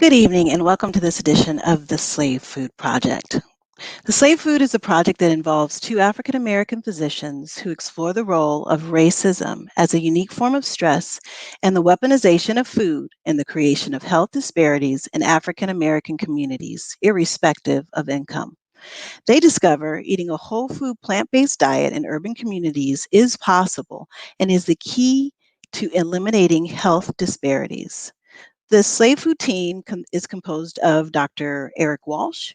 Good evening and welcome to this edition of the Slave Food Project. The Slave Food is a project that involves two African American physicians who explore the role of racism as a unique form of stress and the weaponization of food in the creation of health disparities in African American communities, irrespective of income. They discover eating a whole food plant based diet in urban communities is possible and is the key to eliminating health disparities. The Slave Food team is composed of Dr. Eric Walsh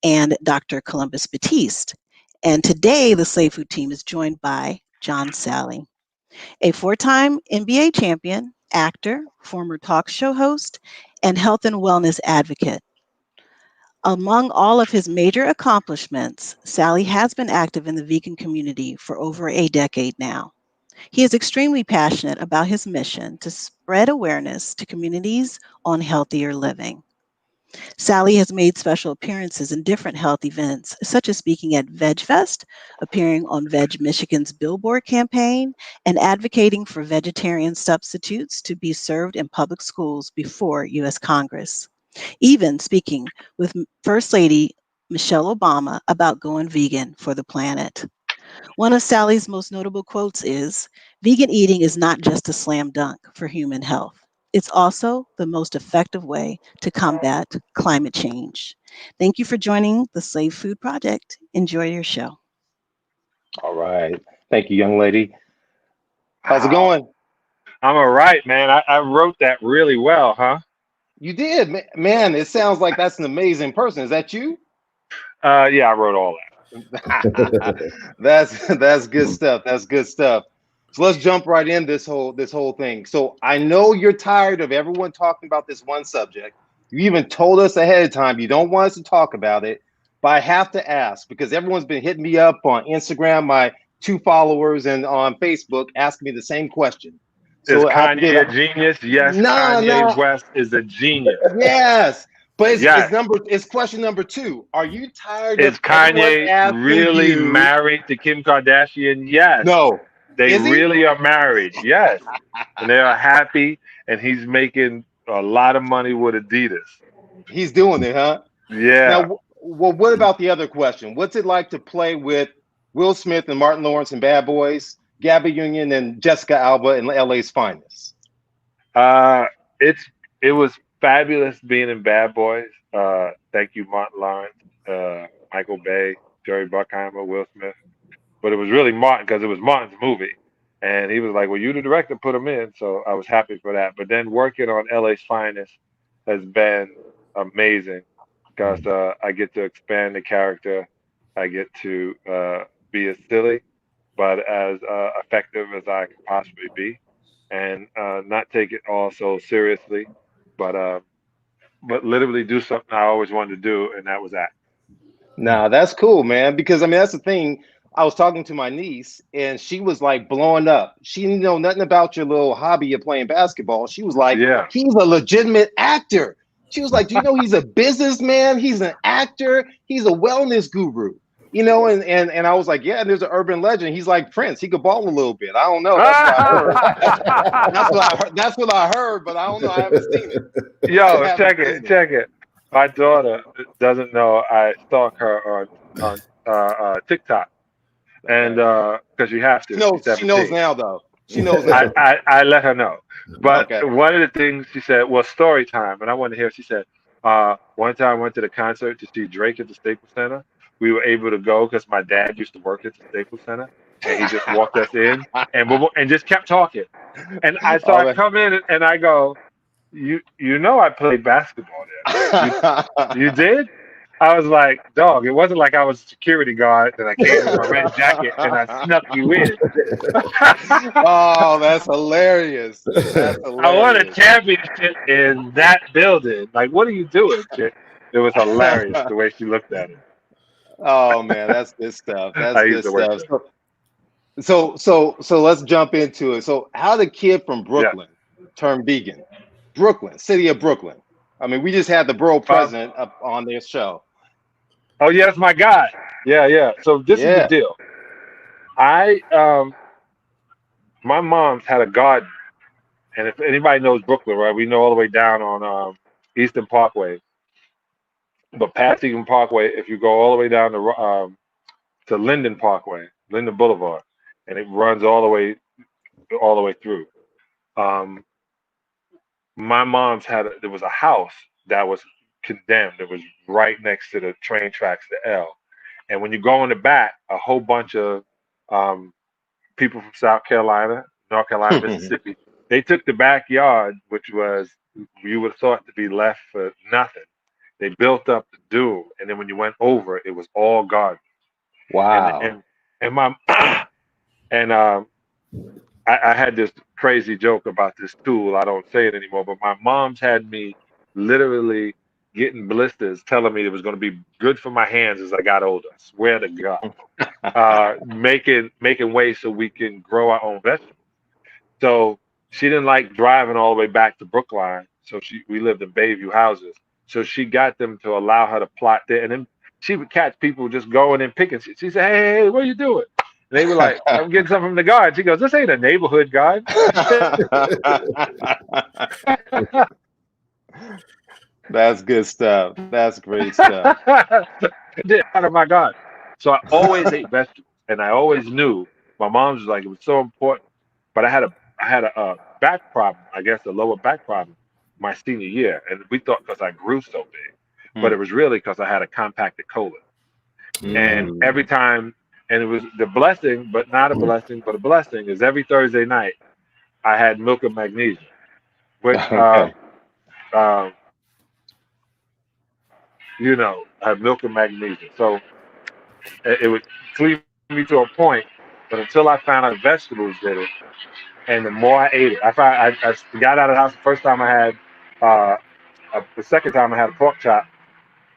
and Dr. Columbus Batiste. And today, the Slave Food team is joined by John Salley, a four-time NBA champion, actor, former talk show host, and health and wellness advocate. Among all of his major accomplishments, Salley has been active in the vegan community for over a decade now. He is extremely passionate about his mission to spread awareness to communities on healthier living. Salley has made special appearances in different health events, such as speaking at VegFest, appearing on Veg Michigan's Billboard campaign, and advocating for vegetarian substitutes to be served in public schools before U.S. Congress. Even speaking with First Lady Michelle Obama about going vegan for the planet. One of Salley's most notable quotes is, "Vegan eating is not just a slam dunk for human health. It's also the most effective way to combat climate change." Thank you for joining the Slave Food Project. Enjoy your show. All right. Thank you, young lady. How's it Wow. going? I'm all right, man. I wrote that really well, huh? You did, man. It sounds like that's an amazing person. Is that you? Yeah, I wrote all That's good stuff. That's good stuff. So let's jump right in this whole thing. So I know you're tired of everyone talking about this one subject. You even told us ahead of time you don't want us to talk about it, but I have to ask because everyone's been hitting me up on Instagram, my two followers, and on Facebook asking me the same question. that. Is So I Kanye figured, a genius? Yes, no, Kanye no, West is a genius. yes, but Yes. it's question number two. Are you tired Is of everyone Kanye asking really you? married to Kim Kardashian? Yes. No, They is he? really are married. Yes. And they are happy, and he's making a lot of money with Adidas. He's doing it, huh? Now, Yeah. well, what about the other question? What's it like to play with Will Smith and Martin Lawrence and Bad Boys, Gabby Union and Jessica Alba in LA's Finest? Uh, it's it was fabulous being in Bad Boys. Thank you, Martin Lawrence, Michael Bay, Jerry Bruckheimer, Will Smith. But it was really Martin because it was Martin's movie, and he was like, "Well, you the director, put him in." So I was happy for that. But then working on LA's Finest has been amazing because I get to expand the character. I get to be as silly but as effective as I could possibly be, and not take it all so seriously, but uh, but literally do something I always wanted to do, and that was act. Nah, that's cool, man. Because I mean, that's the thing. I was talking to my niece, and she was like blowing up. She didn't know nothing about your little hobby of playing basketball. She was like, Yeah, he's a legitimate actor. She was like, do you know he's a businessman? He's an actor. He's a wellness guru. And I was like, yeah. And there's an urban legend. He's like Prince. He could ball a little bit. I don't know. That's what I heard. That's what I heard. That's what I heard. But I don't know. I haven't seen it. I yo, haven't check it, seen it. check it. My daughter doesn't know I stalk her on TikTok, and Okay. because you have She to, she's knows. She knows 17. now, though. She knows I, now. I I let her know. But Okay. one of the things she said was story time, and I wanted to hear. She said, one time I went to the concert to see Drake at the Staples Center. We were able to go because my dad used to work at the Staples Center, and he just walked us in and just kept talking. And so Oh, I come in and I go, you know I played basketball there. You did? I was like, dog, it wasn't like I was a security guard that I came in my red jacket and I snuck you in. oh, that's hilarious. That's I won a hilarious. championship in that building. Like, what are you doing, chick? It was hilarious the way she looked at it. oh man, that's good stuff. That's I used good to work stuff. there. So let's jump into it. So how did a kid from Yeah. Brooklyn turn vegan? Brooklyn, city of Brooklyn. I mean, we just had the borough Um, president up on their show. oh, yeah, that's my guy. Yeah, yeah. So this is the Yeah. deal. I My mom's had a garden, and if anybody knows Brooklyn, right, we know all the way down on Eastern Parkway. But past Eastern Parkway, if you go all the way down to Linden Parkway, Linden Boulevard, and it runs all the way through. Um, my mom's there was a house that was condemned. It was right next to the train tracks, the L. And when you go in the back, a whole bunch of um, people from South Carolina, North Carolina, Mississippi, they took the backyard, which was you would have thought to be left for nothing. They built up the dune, and then when you went over, it was all garden. And Wow. and my and I had this crazy joke about this tool. I don't say it anymore, but my mom's had me literally getting blisters telling me it was going to be good for my hands as I got older. I swear to God. Making ways so we can grow our own vegetables. So she didn't like driving all the way back to Brookline. So we lived in Bayview houses. So she got them to allow her to plot there. And then she would catch people just going and picking. She said, hey, what are you doing? And they were like, I'm getting something from the garden. She goes, this ain't a neighborhood garden. That's good stuff. That's great stuff. Out of my God. So I always ate vegetables, and I always knew my mom was like it was so important. But I had a back problem, I guess a lower back problem, my senior year, and we thought because I grew so big, but it was really because I had a compacted colon, and every time, and it was the blessing, but not a blessing, but a blessing is every Thursday night I had milk and magnesium, which Okay. you know, I have milk and magnesium. So it would clean me to a point, but until I found out vegetables did it, and the more I ate it, I got out of the house the first time I had, the second time I had a pork chop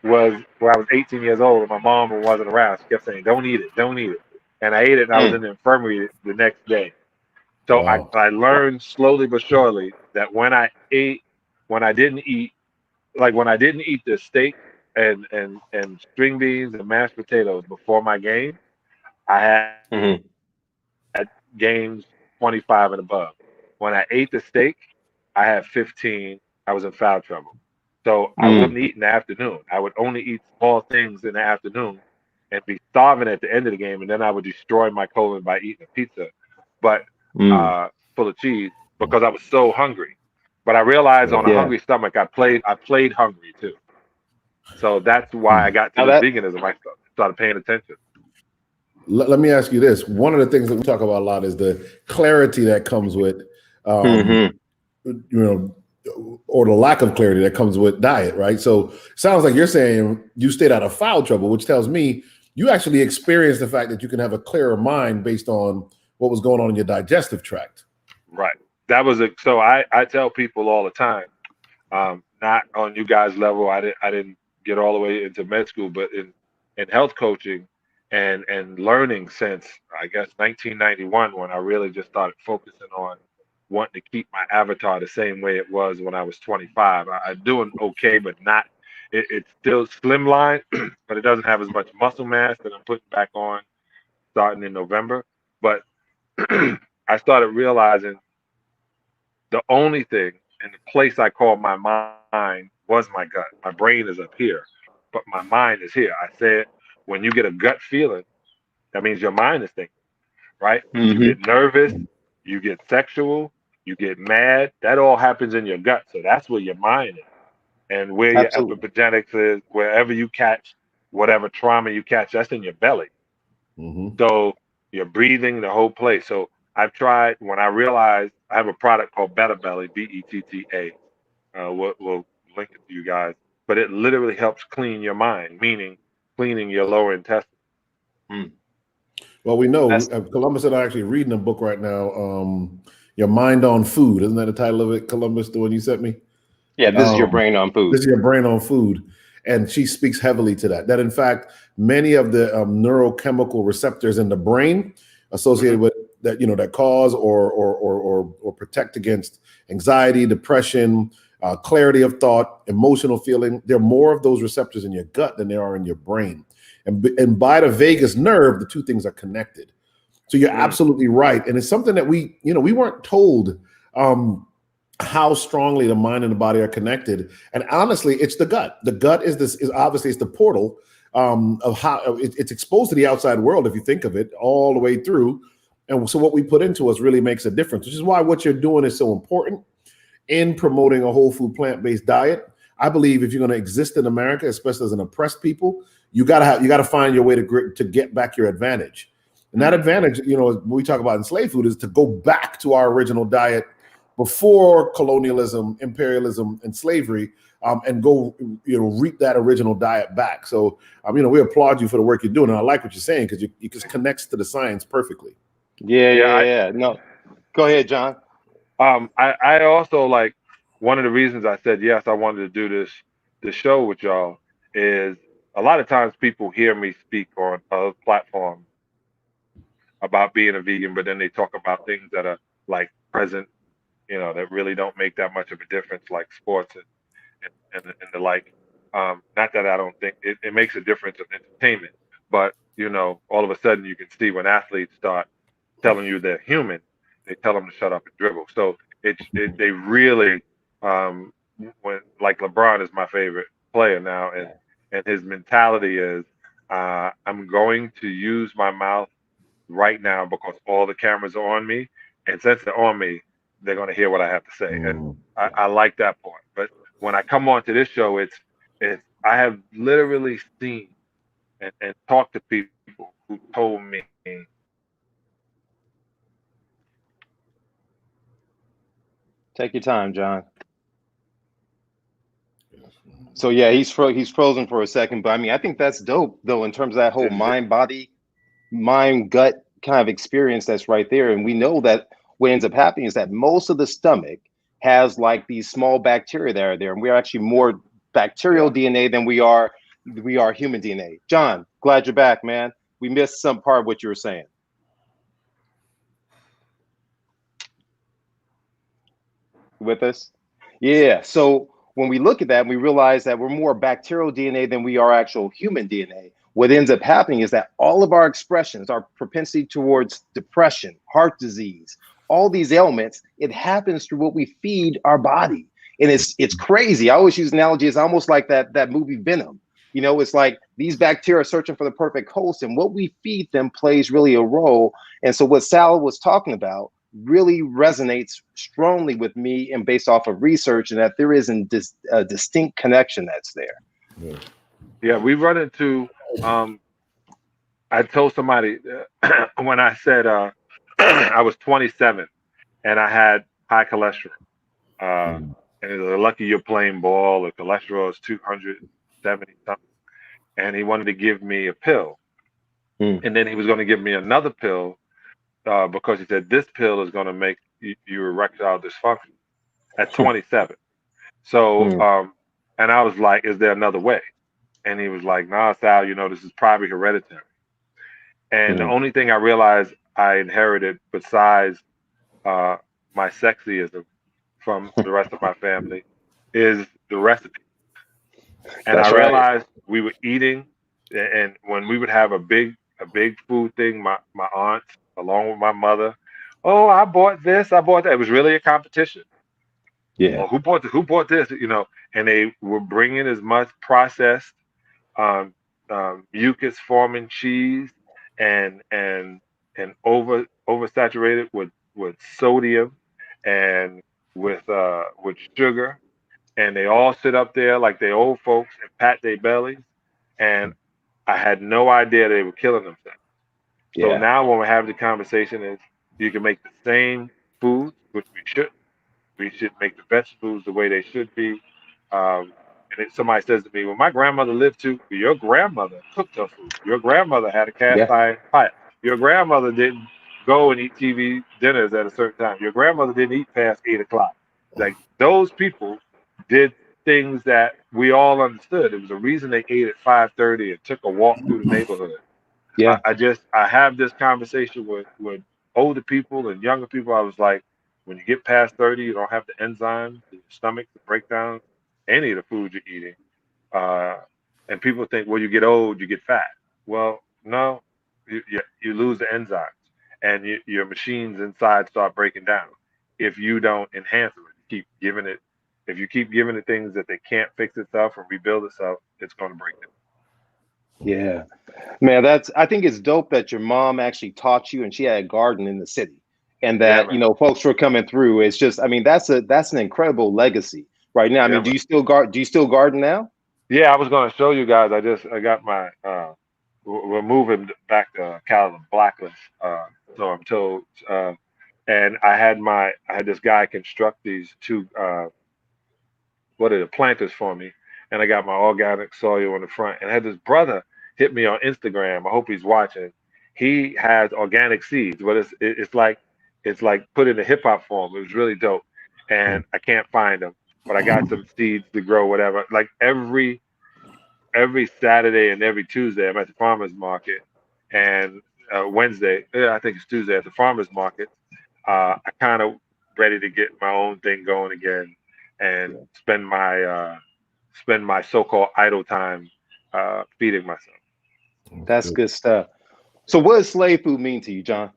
was when I was 18 years old and my mom wasn't around. She kept saying, don't eat it, don't eat it. And I ate it and I was in the infirmary the next day. So I learned slowly but surely that when I didn't eat, like when I didn't eat the steak and string beans and mashed potatoes before my game, I had games 25 and above. When I ate the steak, I had 15. I was in foul trouble. So I wouldn't eat in the afternoon. I would only eat small things in the afternoon and be starving at the end of the game. And then I would destroy my colon by eating a pizza, but full of cheese because I was so hungry. But I realized on a hungry stomach, I played hungry too. So that's why I got to the veganism. I started paying attention. Let me ask you this. One of the things that we talk about a lot is the clarity that comes with, you know, or the lack of clarity that comes with diet, right? So sounds like you're saying you stayed out of foul trouble, which tells me you actually experienced the fact that you can have a clearer mind based on what was going on in your digestive tract. Right. That was so I tell people all the time, not on you guys' level. I didn't get all the way into med school, but in health coaching and learning since I guess 1991 when I really just started focusing on wanting to keep my avatar the same way it was when I was 25. I'm doing okay, but not. It's still slimline, but it doesn't have as much muscle mass that I'm putting back on starting in November. But I started realizing the only thing and the place I call my mind was my gut. My brain is up here, but my mind is here. I said, when you get a gut feeling, that means your mind is thinking, right? You get nervous, you get sexual, you get mad. That all happens in your gut. So that's where your mind is. And where your epigenetics is, wherever you catch whatever trauma you catch, that's in your belly. So your breathing, the whole place. So I've tried, when I realized I have a product called Better Belly, BETTA. We'll link it to you guys. But it literally helps clean your mind, meaning cleaning your lower intestine. Well, we know Columbus and I are actually reading a book right now, Your Mind on Food. Isn't that the title of it, Columbus, the one you sent me? Yeah, this is Your Brain on Food. This is Your Brain on Food. And she speaks heavily to that in fact, many of the neurochemical receptors in the brain associated with that, you know, that cause or protect against anxiety, depression, clarity of thought, emotional feeling. There are more of those receptors in your gut than there are in your brain. And by the vagus nerve, the two things are connected. So you're absolutely right. And it's something that we weren't told. how strongly the mind and the body are connected. And honestly, it's the gut. The gut is obviously it's the portal of how it's exposed to the outside world, if you think of it, all the way through. And so what we put into us really makes a difference, which is why what you're doing is so important in promoting a whole food plant-based diet. I believe if you're going to exist in America, especially as an oppressed people, you gotta find your way to get back your advantage. And that advantage, when we talk about enslaved food, is to go back to our original diet before colonialism, imperialism, and slavery, and go, reap that original diet back. So, we applaud you for the work you're doing, and I like what you're saying because it just connects to the science perfectly. Yeah. No, go ahead, John. I also like one of the reasons I said yes, I wanted to do this show with y'all is a lot of times people hear me speak on other platforms about being a vegan, but then they talk about things that are like present, that really don't make that much of a difference, like sports and the like. Not that I don't think it makes a difference in entertainment, but all of a sudden you can see when athletes start telling you they're human, they tell them to shut up and dribble. So they really when like LeBron is my favorite player now, and his mentality is I'm going to use my mouth right now because all the cameras are on me, and since they're on me, they're going to hear what I have to say, and I like that part. But when I come on to this show, it's I have literally seen and talked to people who told me Take your time, John. So yeah, he's frozen for a second, but I mean, I think that's dope though in terms of that whole mind body, mind gut kind of experience that's right there. And we know that what ends up happening is that most of the stomach has like these small bacteria that are there, and we're actually more bacterial DNA than we are human DNA. John, glad you're back, man. We missed some part of what you were saying. With us? Yeah. So when we look at that, we realize that we're more bacterial DNA than we are actual human DNA. What ends up happening is that all of our expressions, our propensity towards depression, heart disease, all these ailments, it happens through what we feed our body. And it's crazy. I always use analogy. It's almost like that movie Venom. It's like these bacteria are searching for the perfect host, and what we feed them plays really a role. And so what Sal was talking about really resonates strongly with me and based off of research, and that there is a distinct connection that's there. Yeah, we run into. I told somebody when I said I was 27 and I had high cholesterol. And it was lucky you're playing ball. The cholesterol is 270 something, and he wanted to give me a pill, Mm. and then he was going to give me another pill because he said this pill is going to make you erectile dysfunction at 27. So, Mm. and I was like, "Is there another way?" And he was like, "Nah, Sal, this is probably hereditary." And the Mm. only thing I realized I inherited besides uh, my sexyism from the rest of my family is the recipe. And I That's right. realized we were eating, and when we would have a big food thing, my aunts along with my mother, oh, I bought this, I bought that. It was really a competition. Yeah. Well, who bought this? And they were bringing as much processed um, mucus forming cheese and oversaturated with sodium and with sugar, and they all sit up there like they old folks and pat their bellies, and I had no idea they were killing themselves. So Yeah. now when we're having the conversation is you can make the same foods, which we should. We should make the vegetables the way they should be. And if somebody says to me, "Well, my grandmother lived too." Well, your grandmother cooked her food. Your grandmother had a cast Yeah. iron pot. Your grandmother didn't go and eat TV dinners at a certain time. Your grandmother didn't eat past 8 o'clock. Like those people did things that we all understood. It was a reason they ate at 5:30 and took a walk through the neighborhood. I, Yeah. I just I have this conversation with older people and younger people. I was like, when you get past 30, you don't have the enzymes in your stomach to break down any of the food you're eating. Uh, and people think, well, you get old, you get fat. Well, no, you lose the enzymes, and your machines inside start breaking down if you don't enhance them. keep giving it, if you keep giving it things that they can't fix itself or rebuild itself, it's going to break it. Yeah, man, I think it's dope that your mom actually taught you and she had a garden in the city and Yeah, that, man. folks were coming through. It's just, I mean, that's an incredible legacy right now. I Yeah, mean, man. do you still garden now? Yeah, I was going to show you guys. I got my, we're moving back to Cali blacklist. So I'm told, and I had this guy construct these two, what are the planters for me, and I got my organic soil on the front. And I had this brother hit me on Instagram. I hope he's watching. He has organic seeds, but it's like put in a hip hop form. It was really dope, and I can't find them, but I got some seeds to grow whatever. Like every Saturday and every Tuesday, I'm at the farmers market, and Wednesday, I think it's Tuesday at the farmers market. I kind of ready to get my own thing going again and Yeah, spend my so-called idle time feeding myself. that's good stuff. So what does slave food mean to you, John?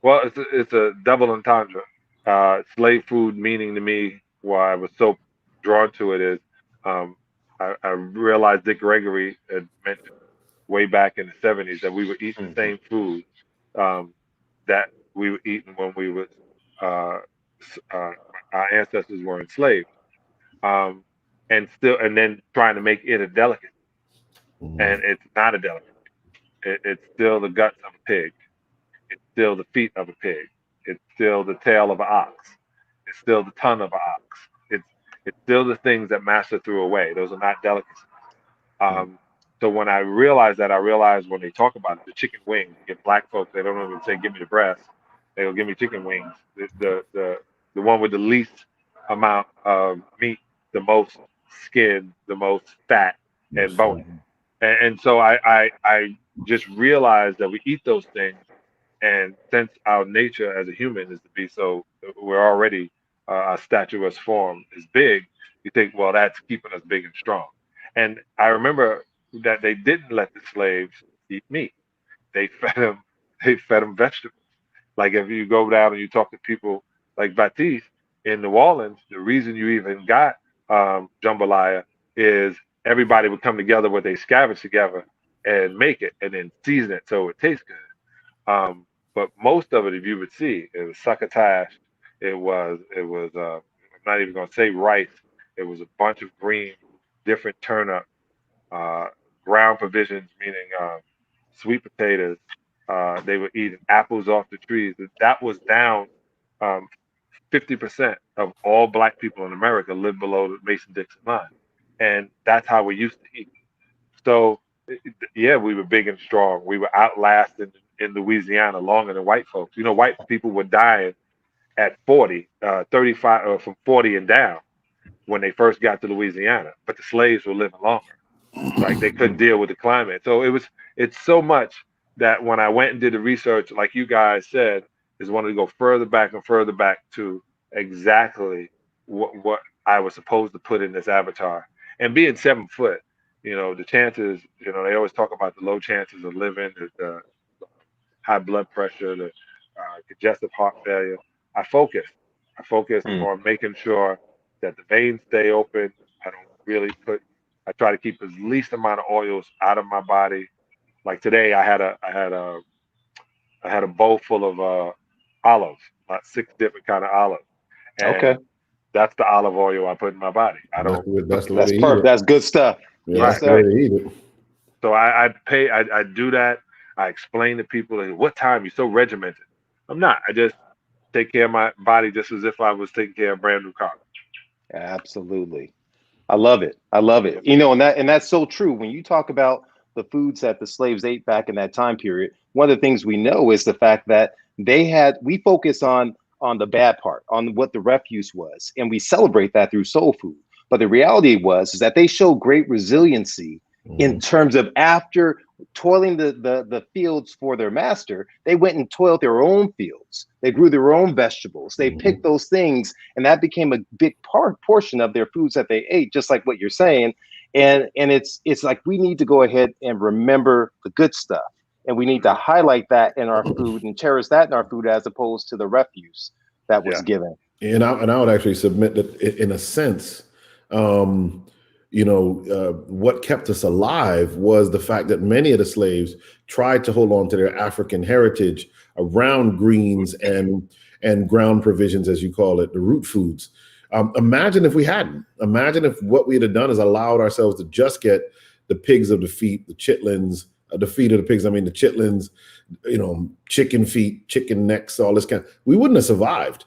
Well, it's a double entendre. Slave food meaning to me, why I was so drawn to it is um, I realized Dick Gregory had mentioned way back in the 70s that we were eating the Hmm. same food um, that we were eating when we was uh, uh, our ancestors were enslaved, um, and then trying to make it a delicacy, and it's not a delicacy. It's still the guts of a pig. It's still the feet of a pig. It's still the tail of an ox. It's still the tongue of an ox. It's it's still the things that master threw away. Those are not delicacies. Um, so when I realized that, I realized when they talk about the chicken wings, you get black folks, they don't even say, give me the breast. They'll give me chicken wings. The one with the least amount of meat, the most skin, the most fat and bony. And so I just realized that we eat those things. And since our nature as a human is to be so, we're already, our statuous form is big, you think, well, that's keeping us big and strong. And I remember that they didn't let the slaves eat meat. They fed them, they fed them vegetables. Like if you go down and you talk to people like Batiste in New Orleans, the reason you even got jambalaya is everybody would come together where they scavenge together and make it and then season it so it tastes good. But most of it, if you would see, it was succotash. I'm not even gonna say rice. It was a bunch of green, different turnip, uh, ground provisions, meaning sweet potatoes. They were eating apples off the trees. That was down 50% of all black people in America live below the Mason-Dixon line, and that's how we used to eat. So yeah, we were big and strong. We were outlasted in Louisiana longer than white folks. You know, white people were dying at 40, 35, or from 40 and down when they first got to Louisiana, but the slaves were living longer. Like they couldn't deal with the climate. So it's so much that when I went and did the research, like you guys said, is wanted to go further back and further back to exactly what I was supposed to put in this avatar. And being 7 foot, the chances, they always talk about the low chances of living, the high blood pressure, the congestive heart failure. I focus. I focus Mm. on making sure that the veins stay open. I don't really put. I try to keep as least amount of oils out of my body. Like today, I had a bowl full of olives, about 6 different kind of olives, Okay, and that's the olive oil I put in my body. I That's don't the way, put that's the way that's to eat perfect. it. That's good stuff. Yeah, Yes, right, that's the sir. way right. to eat it. So I do that. I explain to people like, what time you're so regimented. I'm not. I just take care of my body just as if I was taking care of a brand new car. Absolutely. I love it. I love it. And that's so true. When you talk about the foods that the slaves ate back in that time period, one of the things we know is the fact that we focus on the bad part, on what the refuse was, and we celebrate that through soul food. But the reality was is that they showed great resiliency in terms of after toiling the fields for their master, they went and toiled their own fields. They grew their own vegetables. They picked those things, and that became a big portion of their foods that they ate, just like what you're saying. And it's like we need to go ahead and remember the good stuff, and we need to highlight that in our food and cherish that in our food as opposed to the refuse that was Yeah, given. And I would actually submit that in a sense, um, what kept us alive was the fact that many of the slaves tried to hold on to their African heritage around greens and ground provisions, as you call it, the root foods. Imagine if we hadn't. Imagine if what we'd have done is allowed ourselves to just get the pigs of the feet, the chitlins, the feet of the pigs. I mean, the chitlins, chicken feet, chicken necks, all this kind. We wouldn't have survived.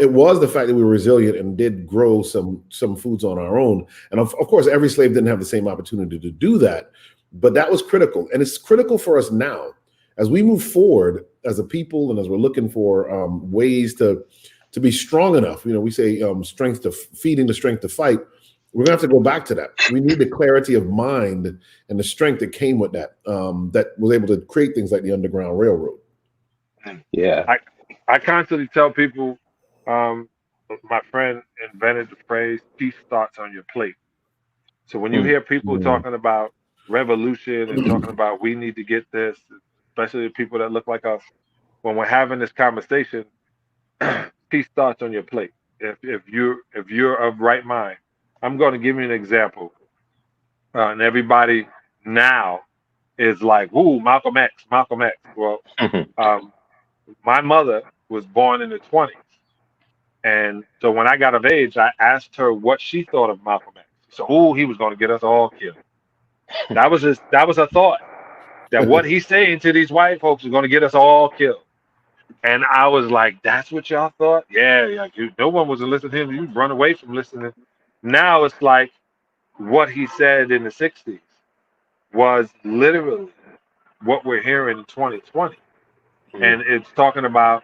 It was the fact that we were resilient and did grow some foods on our own. And of course, every slave didn't have the same opportunity to do that, but that was critical. And it's critical for us now as we move forward as a people and as we're looking for ways to be strong enough. We say strength to feeding the strength to fight. We're gonna have to go back to that. We need the clarity of mind and the strength that came with that, that was able to create things like the Underground Railroad. Yeah. I constantly tell people, um, my friend invented the phrase "peace starts on your plate." So when you Mm. hear people talking about revolution and talking about we need to get this, especially the people that look like us, when we're having this conversation, peace starts on your plate. If you're of right mind, I'm going to give you an example, and everybody now is like, "Ooh, Malcolm X, Malcolm X." Well, um, my mother was born in the 20s. And so when I got of age, I asked her what she thought of Malcolm X. She said, "Oh, he was going to get us all killed." That was a thought, that what he's saying to these white folks is going to get us all killed. And I was like, "That's what y'all thought? Yeah, yeah. No one was listening to him. You run away from listening." Now it's like what he said in the '60s was literally what we're hearing in 2020. Mm. And it's talking about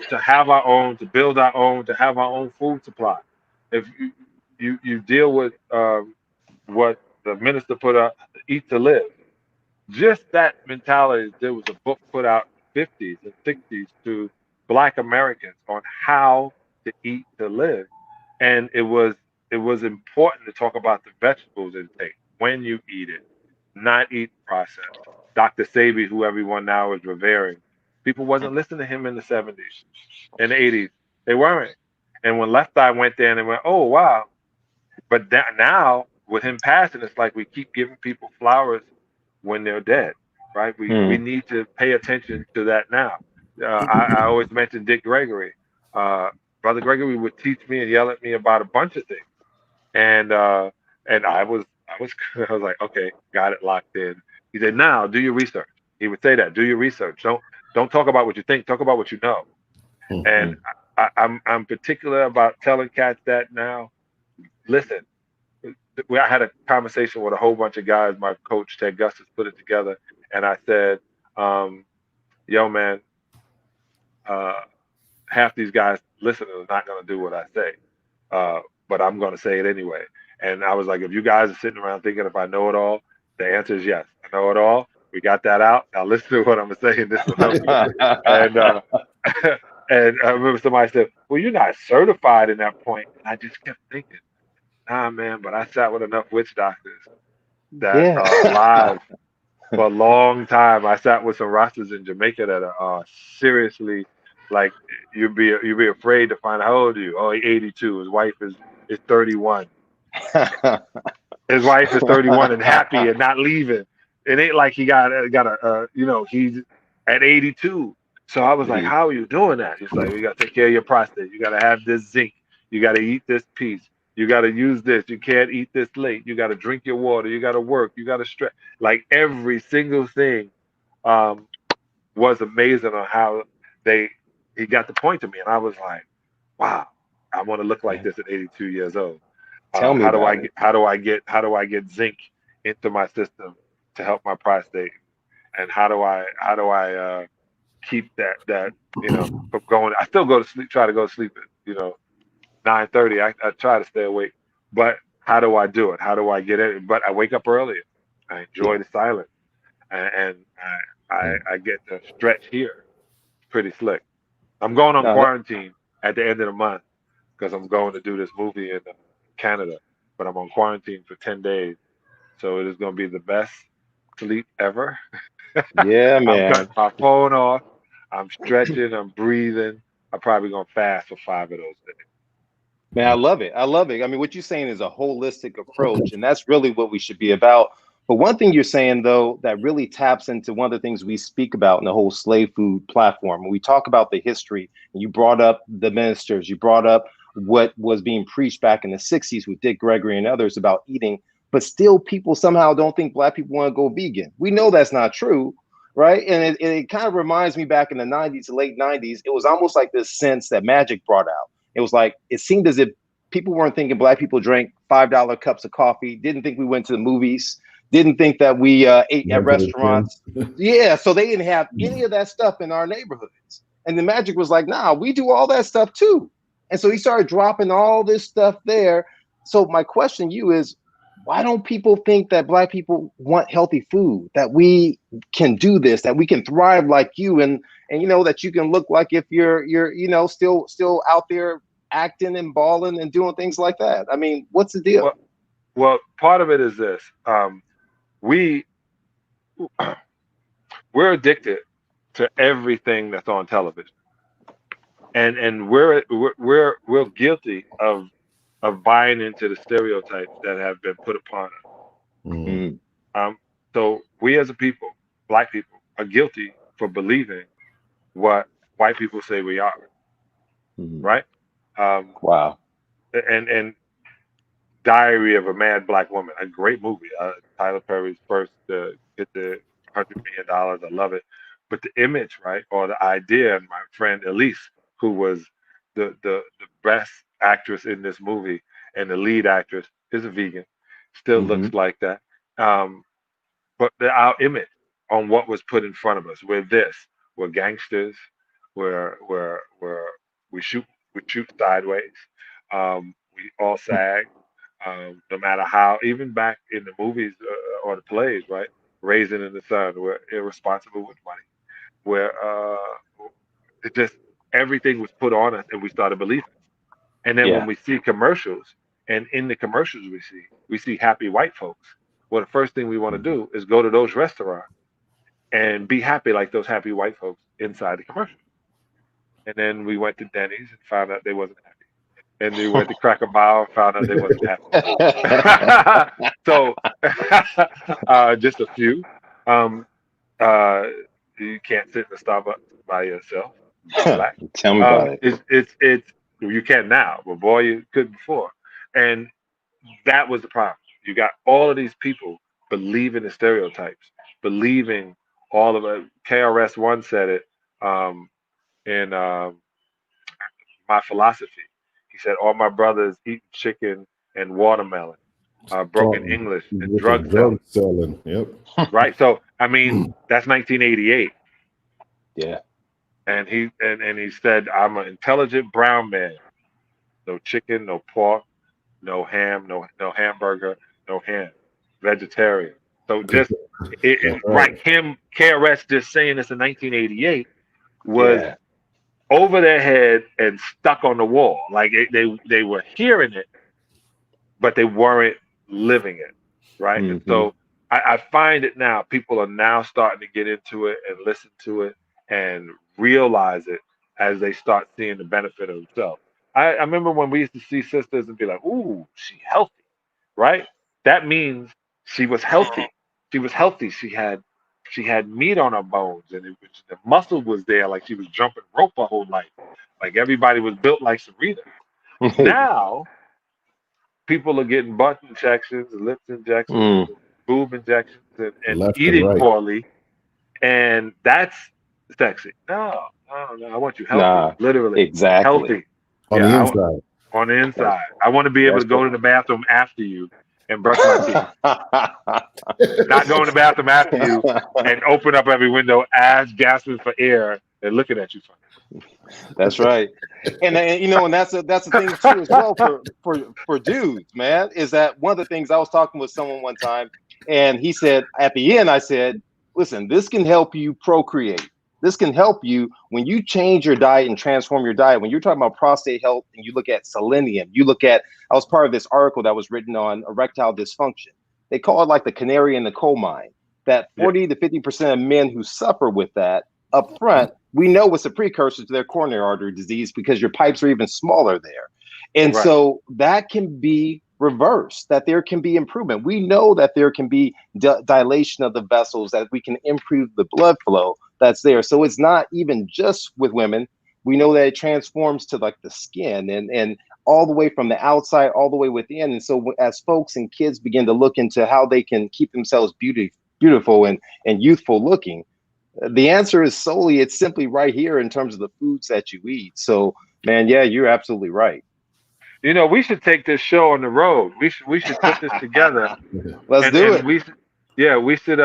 to have our own, to build our own, to have our own food supply. If you deal with what the minister put up, eat to live, just that mentality. There was a book put out in the '50s and '60s to Black Americans on how to eat to live, and it was important to talk about the vegetables intake when you eat it, not eat processed. Dr. Sabi, who everyone now is revering, people wasn't listening to him in the '70s and the '80s. They weren't. And when Left Eye went there and they went, "Oh wow," but now with him passing, it's like we keep giving people flowers when they're dead, right? We Mm. need to pay attention to that now. I always mention Dick Gregory. Uh, Brother Gregory would teach me and yell at me about a bunch of things, and I was I was like, okay, got it locked in. He said, now do your research. He would say that, do your research. Don't talk about what you think. Talk about what you know. And Mm. I'm particular about telling cats that now. Listen, I had a conversation with a whole bunch of guys. My coach Ted Gustis put it together, and I said, um, "Yo, man, uh, half these guys listening are not going to do what I say, uh, but I'm going to say it anyway." And I was like, "If you guys are sitting around thinking if I know it all, the answer is yes. I know it all. We got that out. Now listen to what I'm saying. This will help you." And and I remember somebody said, "Well, you're not certified in that point." And I just kept thinking, "Nah, man." But I sat with enough witch doctors that Yeah. are alive for a long time. I sat with some Rastas in Jamaica that are seriously like you'd be afraid to find out how old are you. Oh, he's 82. His wife is 31. His wife is 31 and happy and not leaving. It ain't like he got a he's at 82. So I was like, Mhm. how are you doing that? He's like, you got to take care of your prostate. You got to have this zinc. You got to eat this piece. You got to use this. You can't eat this late. You got to drink your water. You got to work. You got to stretch. Like every single thing um, was amazing on how they he got the point to me, and I was like, wow, I want to look like Yeah. this at 82 years old. Tell me How do I about it. get how do I get zinc into my system to help my prostate, and how do I keep that from going. I still go to sleep, try to go to sleep at 9:30. I try to stay awake, but how do I do it? How do I get it? But I wake up earlier. I enjoy Yeah. the silence, and I get to stretch here. Pretty slick. I'm going on No, that, quarantine at the end of the month because I'm going to do this movie in Canada, but I'm on quarantine for 10 days, so it is going to be the best sleep ever. yeah, I'm man. cutting my phone off. I'm stretching. I'm breathing. I'm probably gonna fast for 5 of those days. Man, I love it. I love it. I mean, what you're saying is a holistic approach, and that's really what we should be about. But one thing you're saying, though, that really taps into one of the things we speak about in the whole slave food platform. When we talk about the history, and you brought up the ministers, you brought up what was being preached back in the 60s with Dick Gregory and others about eating, but still people somehow don't think Black people want to go vegan. We know that's not true, right? And it kind of reminds me back in the 90s, late 90s, it was almost like this sense that Magic brought out. It was like, it seemed as if people weren't thinking Black people drank $5 cups of coffee, didn't think we went to the movies, didn't think that we ate at restaurants. Yeah, so they didn't have any of that stuff in our neighborhoods. And the Magic was like, nah, we do all that stuff too. And so he started dropping all this stuff there. So my question to you is, why don't people think that Black people want healthy food, that we can do this, that we can thrive like you, and you know, that you can look like if you're you know, still out there acting and balling and doing things like that? I mean, what's the deal? Well, part of it is this. We're addicted to everything that's on television, and we're guilty of buying into the stereotypes that have been put upon us. Mm-hmm. So we as a people, Black people, are guilty for believing what white people say we are. Mm-hmm. Right? Wow. And Diary of a Mad Black Woman, a great movie. Tyler Perry's first hit the $100 million. I love it. But the image, right, or the idea, and my friend Elise, who was the best actress in this movie and the lead actress, is a vegan, still looks like that. But our image on what was put in front of us, we're gangsters, we shoot sideways, we all sag. No matter how, even back in the movies or the plays, right? Raisin in the Sun, we're irresponsible with money. Where it just everything was put on us, and we started believing. And then when we see commercials, and in the commercials we see happy white folks. Well, the first thing we want to do is go to those restaurants and be happy like those happy white folks inside the commercial. And then we went to Denny's and found out they wasn't happy. And we went to Cracker Barrel and found out they wasn't happy. So just a few. You can't sit in a Starbucks by yourself. Black. Tell me about it. It's you can now, but boy, you couldn't before. And that was the problem. You got all of these people believing in stereotypes, believing all of it. KRS-One said it in My Philosophy. He said, all my brothers eat chicken and watermelon, broken English and drug selling. Yep. Right. So I mean, that's 1988. Yeah. And he said, I'm an intelligent brown man. No chicken, no pork, no ham, no hamburger, no ham. Vegetarian. So just right, him, KRS just saying this in 1988 was over their head and stuck on the wall. Like they were hearing it, but they weren't living it. Right. And so I find it now, people are now starting to get into it and listen to it and realize it as they start seeing the benefit of themselves. I remember when we used to see sisters and be like, ooh, she healthy, right? That means she was healthy. She was healthy. She had meat on her bones, and the muscle was there, like she was jumping rope her whole life. Like everybody was built like Serena. Now people are getting butt injections, lips injections, boob injections, and eating poorly, and that's sexy. No, I want you healthy, literally healthy. On the inside. On the inside. I want to be able to go to the bathroom after you and brush my teeth. Not go in the bathroom after you and open up every window, ass gasping for air and looking at you. That's right. And you know, and that's the thing too as well for dudes, man, is that one of the things I was talking with someone one time, and he said at the end, I said, listen, this can help you procreate. This can help you when you change your diet and transform your diet. When you're talking about prostate health and you look at selenium, I was part of this article that was written on erectile dysfunction. They call it like the canary in the coal mine, that 40 to 50% of men who suffer with that up front, we know it's a precursor to their coronary artery disease because your pipes are even smaller there. And Right. so that can be reversed, that there can be improvement. We know that there can be dilation of the vessels, that we can improve the blood flow that's there. So it's not even just with women. We know that it transforms to like the skin and all the way from the outside, all the way within. And so as folks and kids begin to look into how they can keep themselves beautiful and youthful looking, the answer is solely, it's simply right here in terms of the foods that you eat. So, man, yeah, you're absolutely right. You know, we should take this show on the road. We should put this together, Let's and do it. we should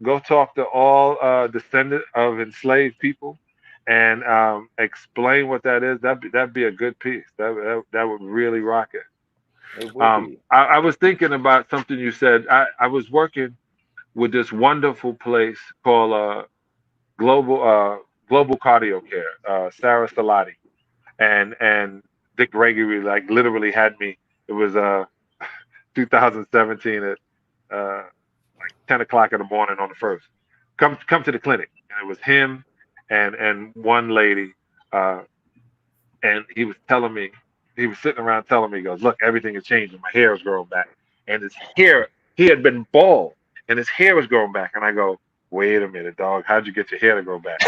go talk to all descendants of enslaved people, and explain what that is. That'd be a good piece. That would really rock it. It would be. I was thinking about something you said. I was working with this wonderful place called Global Global Cardio Care, Sarah Salati, and Dick Gregory like literally had me. It was 2017 at like 10 o'clock in the morning on the first. Come to the clinic, and it was him and one lady, uh, and he was telling me, he was sitting around telling me, he goes, look, everything is changing. My hair is growing back, and his hair, he had been bald, and his hair was growing back, and I go, wait a minute, dog, how'd you get your hair to grow back?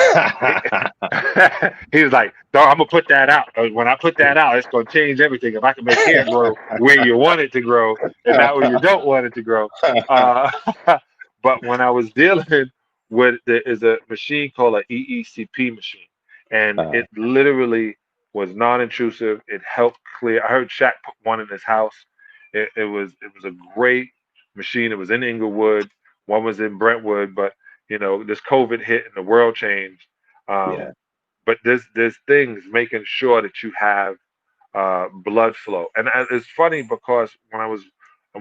He was like, dog, I'm gonna put that out. When I put that out, it's gonna change everything. If I can make hair grow where you want it to grow and not where you don't want it to grow. But when I was dealing with, there is a machine called an EECP machine, and it literally was non-intrusive. It helped clear. I heard Shaq put one in his house. It was a great machine. It was in Inglewood. One was in Brentwood, but you know, this COVID hit and the world changed. Yeah. But there's things making sure that you have blood flow. And it's funny because when I was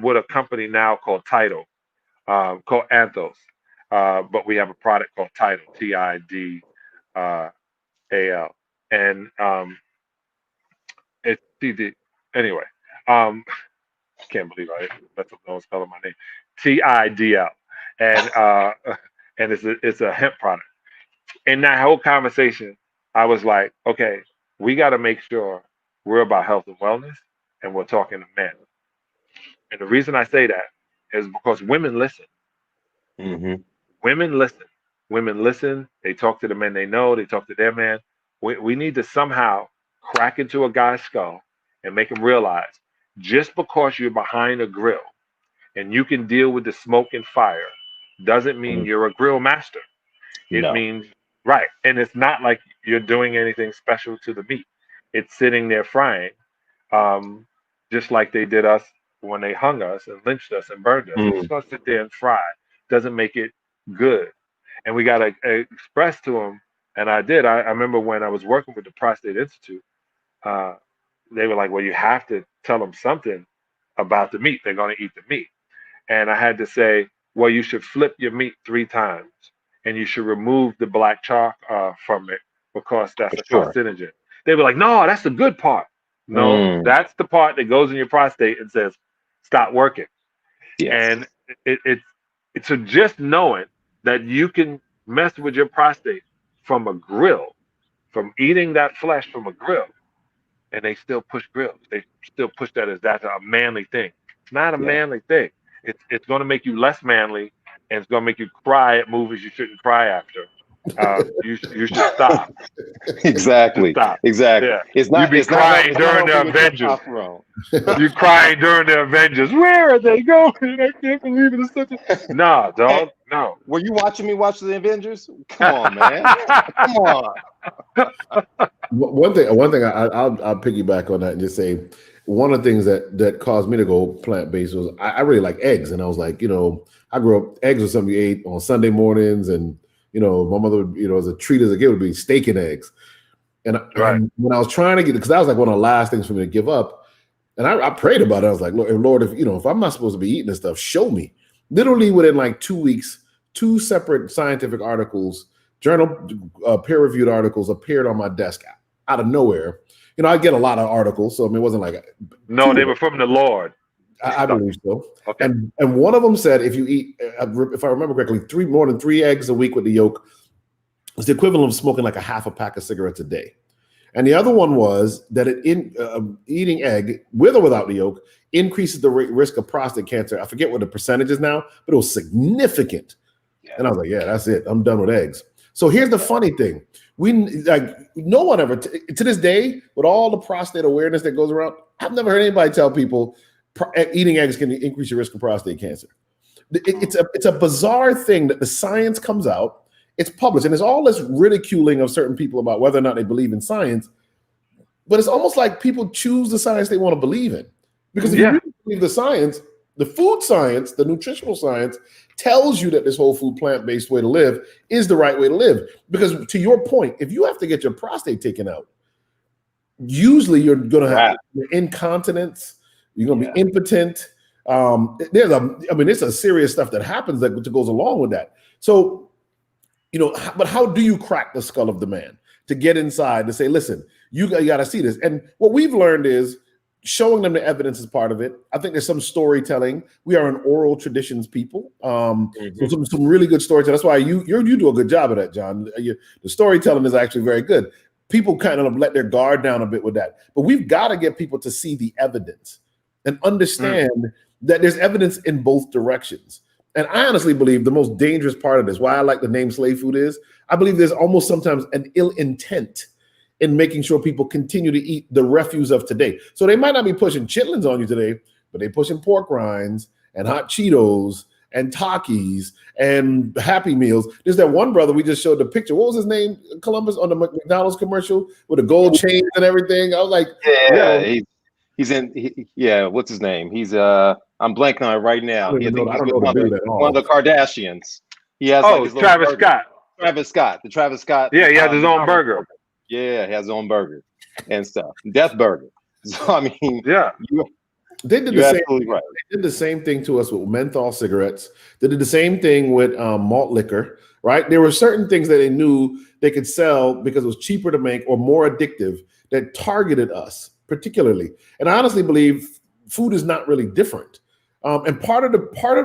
with a company now called Tidal, called Anthos, but we have a product called Tidal, TIDAL, and it's TD. Anyway, can't believe I let someone else spell my name, TIDL, and and it's a hemp product. In that whole conversation, I was like, okay, we got to make sure we're about health and wellness, and we're talking to men. And the reason I say that is because women listen. Mm-hmm. Women listen. Women listen. They talk to the men they know. They talk to their man. We need to somehow crack into a guy's skull and make him realize just because you're behind a grill and you can deal with the smoke and fire doesn't mean you're a grill master. It No. means, right. And it's not like you're doing anything special to the meat. It's sitting there frying, just like they did us when they hung us and lynched us and burned us. It's Mm. going to sit there and fry. Doesn't make it good. And we got to express to them. And I did. I remember when I was working with the Prostate Institute, uh, they were like, well, you have to tell them something about the meat. They're going to eat the meat. And I had to say, well, you should flip your meat 3 times and you should remove the black chalk from it because that's For a sure. carcinogen. They were like, no, that's the good part. No, Mm. that's the part that goes in your prostate and says, stop working. Yes. And it's so just knowing that you can mess with your prostate from a grill, from eating that flesh from a grill, and they still push grills. They still push that as that's a manly thing. It's not a Yeah. manly thing. It's going to make you less manly, and it's going to make you cry at movies you shouldn't cry after. You should stop. Just Exactly. stop. Exactly. Yeah, It's you not. be It's not. crying It's not during the helping with Avengers. testosterone. You crying during the Avengers. Where are they going? I can't believe it. It's such a nah, Hey, dog. No. were you watching me watch the Avengers? Come on, man. Come on. One thing I'll piggyback on that and just say one of the things that caused me to go plant based was I really like eggs, and I was like, I grew up eggs was something you ate on Sunday mornings, and my mother would, as a treat as a kid would be steak and eggs, and, Right. and when I was trying to get, because that was like one of the last things for me to give up, and I prayed about it. I was like, Lord, if I'm not supposed to be eating this stuff, show me. Literally within like 2 weeks, 2 separate scientific articles, journal peer-reviewed articles appeared on my desk out of nowhere. I get a lot of articles, so I mean, it wasn't like No, they were from the Lord. I believe so. Okay. And one of them said if you eat, if I remember correctly, more than 3 eggs a week with the yolk, It's the equivalent of smoking like a half a pack of cigarettes a day. And the other one was that eating egg with or without the yolk increases the risk of prostate cancer. I forget what the percentage is now, but it was significant. Yeah. And I was like, yeah, that's it. I'm done with eggs. So here's the funny thing. No one ever, to this day, with all the prostate awareness that goes around, I've never heard anybody tell people eating eggs can increase your risk of prostate cancer. It's a bizarre thing that the science comes out, it's published, and there's all this ridiculing of certain people about whether or not they believe in science. But it's almost like people choose the science they want to believe in. Because if you really believe the science, the food science, the nutritional science tells you that this whole food plant-based way to live is the right way to live. Because to your point, if you have to get your prostate taken out, usually you're going to have incontinence, you're going to be impotent. There's a serious stuff that happens that goes along with that. So, but how do you crack the skull of the man to get inside to say, listen, you got to see this? And what we've learned is showing them the evidence is part of it. I think there's some storytelling. We are an oral traditions people. So some really good storytelling. That's why you do a good job of that, John. The storytelling is actually very good. People kind of let their guard down a bit with that. But we've got to get people to see the evidence and understand that there's evidence in both directions. And I honestly believe the most dangerous part of this, why I like the name slave food is, I believe there's almost sometimes an ill intent in making sure people continue to eat the refuse of today. So they might not be pushing chitlins on you today, but they're pushing pork rinds and hot Cheetos and Takis and Happy Meals. There's that one brother we just showed the picture. What was his name? Columbus on the McDonald's commercial with the gold chains and everything. I was like, he's in. What's his name? He's I'm blanking on it right now. I think he's one of the Kardashians. He has Travis Scott. Travis Scott. Yeah, he has his own burger. Yeah, he has his own burger and stuff. Death burger. So I mean, they did the same thing to us with menthol cigarettes. They did the same thing with malt liquor, right? There were certain things that they knew they could sell because it was cheaper to make or more addictive that targeted us particularly. And I honestly believe food is not really different. And part of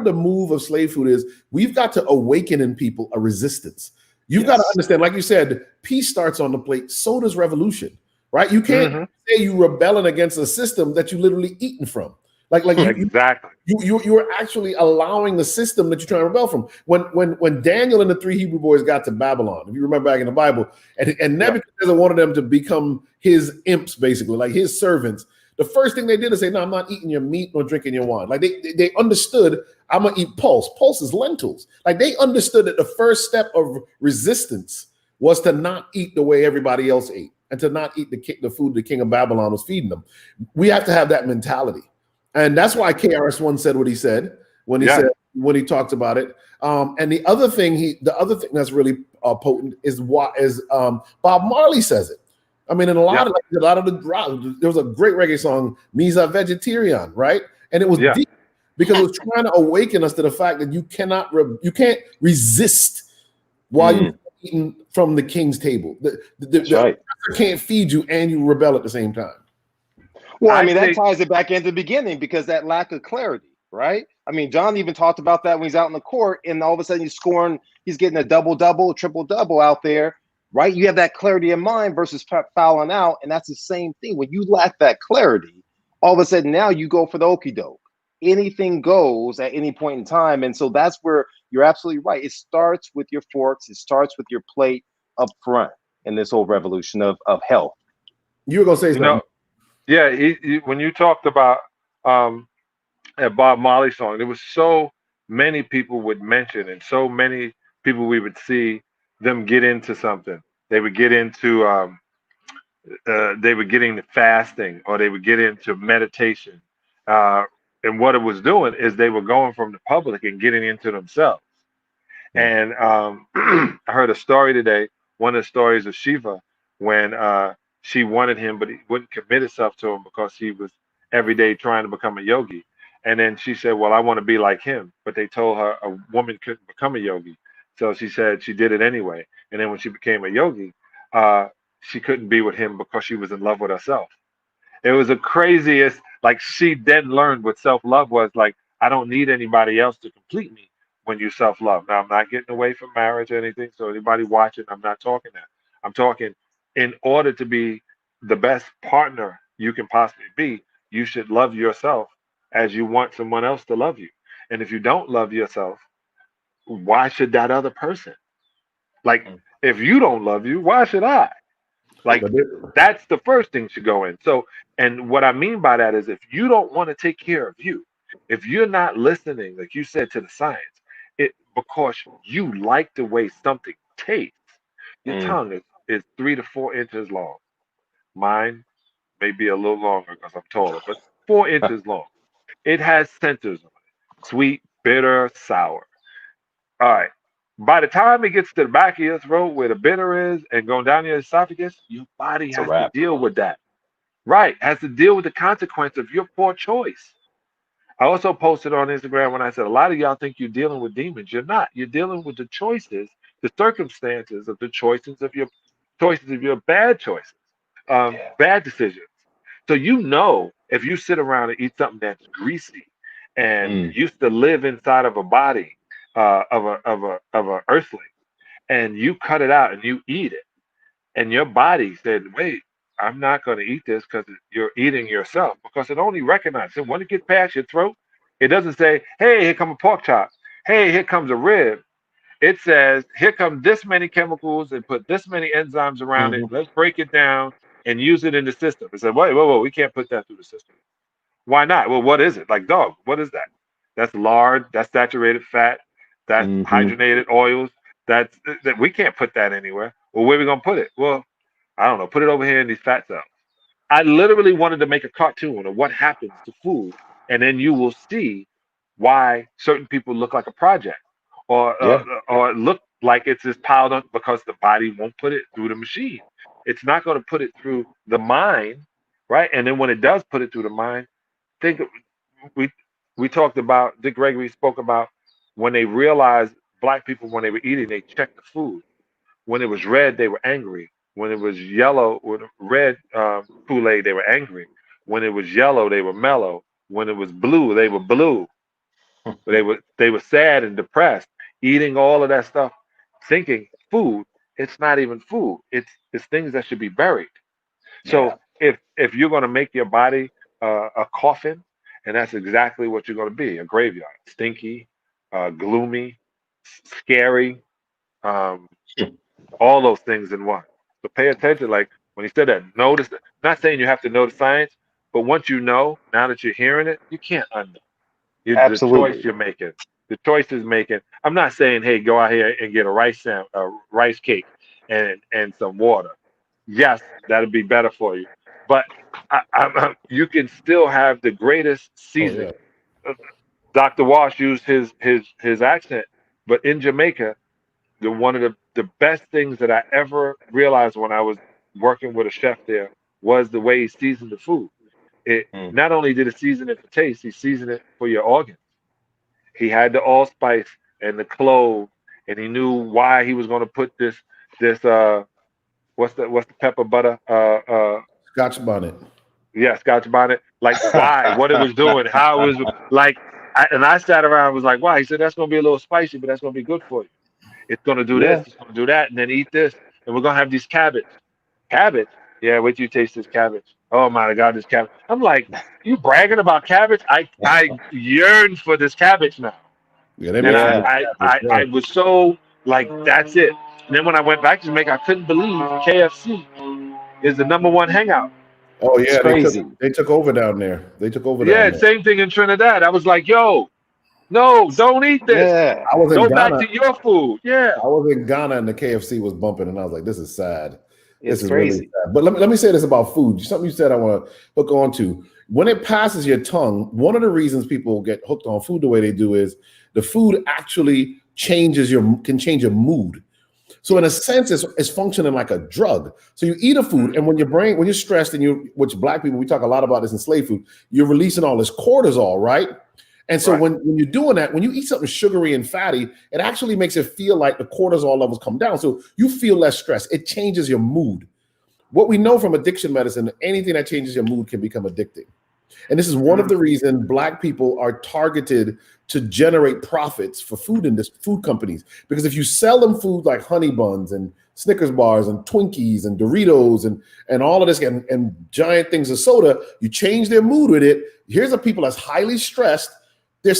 the move of slave food is we've got to awaken in people a resistance. You've got to understand, like you said, peace starts on the plate. So does revolution, right? You can't say you rebelling against a system that you literally eaten from. Like exactly. You're actually allowing the system that you're trying to rebel from. When Daniel and the three Hebrew boys got to Babylon, if you remember back in the Bible, and Nebuchadnezzar wanted them to become his imps, basically, like his servants. The first thing they did is say, no, I'm not eating your meat nor drinking your wine. Like they understood, I'm going to eat pulse. Pulse is lentils. Like they understood that the first step of resistance was to not eat the way everybody else ate and to not eat the food the king of Babylon was feeding them. We have to have that mentality. And that's why KRS-One said what he said when he talked about it. And the other thing that's really potent is Bob Marley says it. I mean, in a lot of the there was a great reggae song, Misa Vegetarian, right? And it was deep because it was trying to awaken us to the fact that you can't resist while you're eating from the king's table. The can't feed you and you rebel at the same time. Well, I mean, that ties it back into the beginning because that lack of clarity, right? I mean, John even talked about that when he's out in the court, and all of a sudden he's getting a double-double, triple-double out there. Right, you have that clarity in mind versus fouling out, and that's the same thing. When you lack that clarity, all of a sudden now you go for the okie doke. Anything goes at any point in time, and so that's where you're absolutely right. It starts with your forks. It starts with your plate up front in this whole revolution of health. You were gonna say something? When you talked about that Bob Marley song, there was so many people would mention, and so many people we would see them get into something. They would get into fasting, or they would get into meditation. And what it was doing is they were going from the public and getting into themselves. And I heard a story today, one of the stories of Shiva, when she wanted him, but he wouldn't commit herself to him because he was every day trying to become a yogi. And then she said, well, I want to be like him. But they told her a woman couldn't become a yogi. So she said she did it anyway. And then when she became a yogi, she couldn't be with him because she was in love with herself. It was the craziest, like she then learned what self-love was. Like, I don't need anybody else to complete me. when you self-love. Now, I'm not getting away from marriage or anything. So anybody watching, I'm not talking that. I'm talking in order to be the best partner you can possibly be, you should love yourself as you want someone else to love you. And if you don't love yourself, why should that other person? Like, Mm. if you don't love you, why should I? Like, But there- that's the first thing should go in. So, and what I mean by that is if you don't want to take care of you, if you're not listening, like you said, to the science, it because you like the way something tastes, your Mm. tongue is 3 to 4 inches long. Mine may be a little longer because I'm taller, but 4 inches long. It has centers on it. Sweet, bitter, sour. All right. By the time it gets to the back of your throat where the bitter is and going down your esophagus, your body It's a has to wrap. deal with that. Right. Has to deal with the consequence of your poor choice. I also posted on Instagram when I said a lot of y'all think you're dealing with demons. You're not. You're dealing with the choices, the circumstances of the choices of your bad choices, Yeah. bad decisions. So you know if you sit around and eat something that's greasy and Mm. used to live inside of a body of a earthling, and you cut it out and you eat it, and your body said, "Wait, I'm not going to eat this because you're eating yourself," because it only recognizes it when it gets past your throat. It doesn't say, "Hey, here comes a pork chop. Hey, here comes a rib." It says, "Here come this many chemicals and put this many enzymes around it. Hmm. Let's break it down and use it in the system." It said, "Wait, whoa, whoa, we can't put that through the system." Why not? Well, what is it? Like, dog, what is that? That's lard, that's saturated fat, that's Hmm. hydrogenated oils. That we can't put that anywhere. Well, where are we gonna put it? Well, I don't know. Put it over here in these fat cells. I literally wanted to make a cartoon of what happens to food, and then you will see why certain people look like a project, Yeah. or look like it's just piled up because the body won't put it through the machine. It's not going to put it through the mind, right? And then when it does put it through the mind, think we we talked about Dick Gregory spoke about when they realized black people when they were eating, they checked the food. When it was red, they were angry. When it was yellow, with red Kool-Aid, they were angry. When it was yellow, they were mellow. When it was blue, they were blue. They were sad and depressed, eating all of that stuff, thinking food. It's not even food. It's things that should be buried. Yeah. So if you're going to make your body a coffin, and that's exactly what you're going to be, a graveyard, stinky, gloomy, scary. Um, all those things in one. So pay attention. Like when he said that, notice. Not saying you have to know the science, but once you know, now that you're hearing it, you can't unknow. The choice Absolutely. you're making, the choice is making. I'm not saying, hey, go out here and get a rice cake, and some water. Yes, that'd be better for you, but you can still have the greatest oh yeah. seasoning. Dr. Walsh used his accent, but in Jamaica, one of the best things that I ever realized when I was working with a chef there was the way he seasoned the food. It Mm. not only did it season it for taste, he seasoned it for your organs. He had the allspice and the clove, and he knew why he was going to put this what's the pepper butter Scotch bonnet. yeah, Scotch bonnet, like why, what it was doing, how it was like. And I sat around and was like, why? He said that's going to be a little spicy, but that's going to be good for you. It's going to do this, Yeah. it's going to do that, and then eat this. And we're going to have these cabbage. Cabbage? Yeah, wait till you taste this cabbage. Oh my God, this cabbage. I'm like, you bragging about cabbage? I yearn for this cabbage now. Yeah, they And make some I, Yeah. good I, cabbage. I, Yeah. I was so like, that's it. And then when I went back to Jamaica, I couldn't believe KFC is the number one hangout. Oh It's yeah, crazy. they took over down there. They took over down Yeah, there. same thing in Trinidad. I was like, yo, no, don't eat this. Yeah. I was in Go back Ghana. to your food. Yeah. I was in Ghana and the KFC was bumping, and I was like, "This is sad. This It's is really crazy. sad." But let me say this about food. Something you said I want to hook on to. When it passes your tongue, one of the reasons people get hooked on food the way they do is the food actually can change your mood. So in a sense, it's functioning like a drug. So you eat a food, and when you're stressed, which black people, we talk a lot about this in slave food, you're releasing all this cortisol, right? And so Right. when you're doing that, when you eat something sugary and fatty, it actually makes it feel like the cortisol levels come down. So you feel less stress. It changes your mood. What we know from addiction medicine, anything that changes your mood can become addicting. And this is one of the reasons Black people are targeted to generate profits for food companies. Because if you sell them food like honey buns and Snickers bars and Twinkies and Doritos and all of this and giant things of soda, you change their mood with it. Here's a people that's highly stressed. They're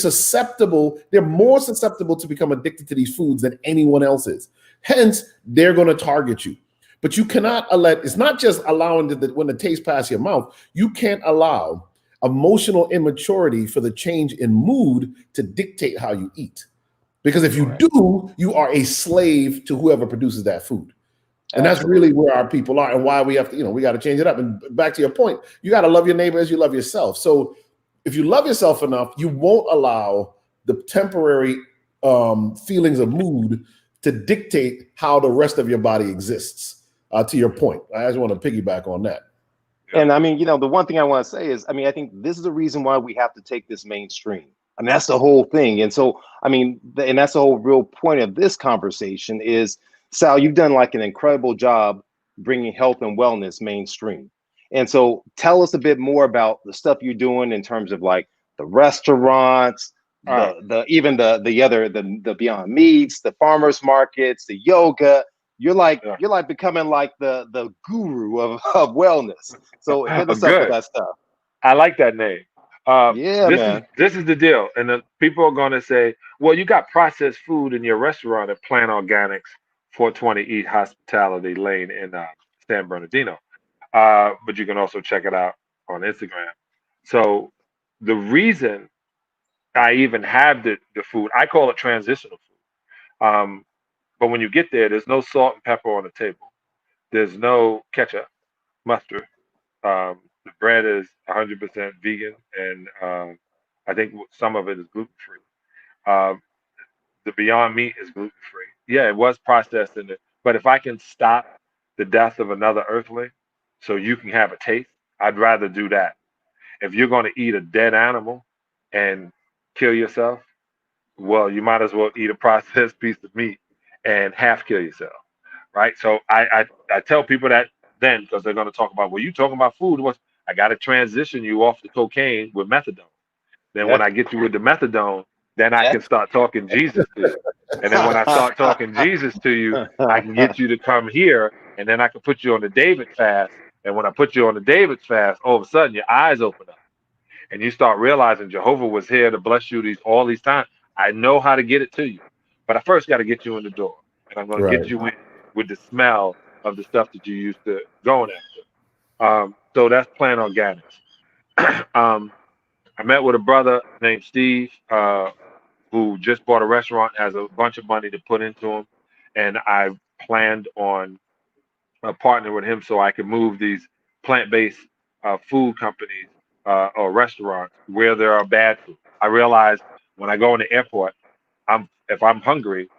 more susceptible to become addicted to these foods than anyone else is. Hence, they're going to target you. But you cannot it's not just allowing when the taste pass your mouth, you can't allow emotional immaturity for the change in mood to dictate how you eat. Because if you do, you are a slave to whoever produces that food. And that's really where our people are and why we have to, we got to change it up. And back to your point, you got to love your neighbor as you love yourself. So if you love yourself enough, you won't allow the temporary feelings of mood to dictate how the rest of your body exists. To your point, I just want to piggyback on that. And I mean, the one thing I want to say is, I think this is the reason why we have to take this mainstream. I mean, that's the whole thing. And so, and that's the whole real point of this conversation is, Sal, you've done like an incredible job bringing health and wellness mainstream. And so tell us a bit more about the stuff you're doing in terms of like the restaurants, the Beyond Meats, the farmers markets, the yoga. You're like becoming like the guru of wellness. So hit us up with that stuff. I like that name. Man. This is the deal. And the people are going to say, well, you got processed food in your restaurant at Plant Organics, 420 East Hospitality Lane in San Bernardino. But you can also check it out on Instagram. So the reason I even have the food, I call it transitional food. But when you get there, there's no salt and pepper on the table. There's no ketchup, mustard. The bread is 100% vegan, and I think some of it is gluten-free. The Beyond Meat is gluten-free. Yeah, it was processed in it. But if I can stop the death of another earthling so you can have a taste, I'd rather do that. If you're going to eat a dead animal and kill yourself, well, you might as well eat a processed piece of meat and half kill yourself, right? So I tell people that then because they're going to talk about, well, you talking about food. I got to transition you off the cocaine with methadone. Then when I get you with the methadone, then I can start talking Jesus to you. And then when I start talking Jesus to you, I can get you to come here, and then I can put you on the David fast. And when I put you on the David fast, all of a sudden your eyes open up, and you start realizing Jehovah was here to bless you all these times. I know how to get it to you. But I first got to get you in the door, and I'm going to get you in with the smell of the stuff that you used to going after. So that's Plant Organics. I met with a brother named Steve who just bought a restaurant, has a bunch of money to put into him, and I planned on partnering with him so I could move these plant-based food companies or restaurants where there are bad food. I realized when I go in the airport, if I'm hungry,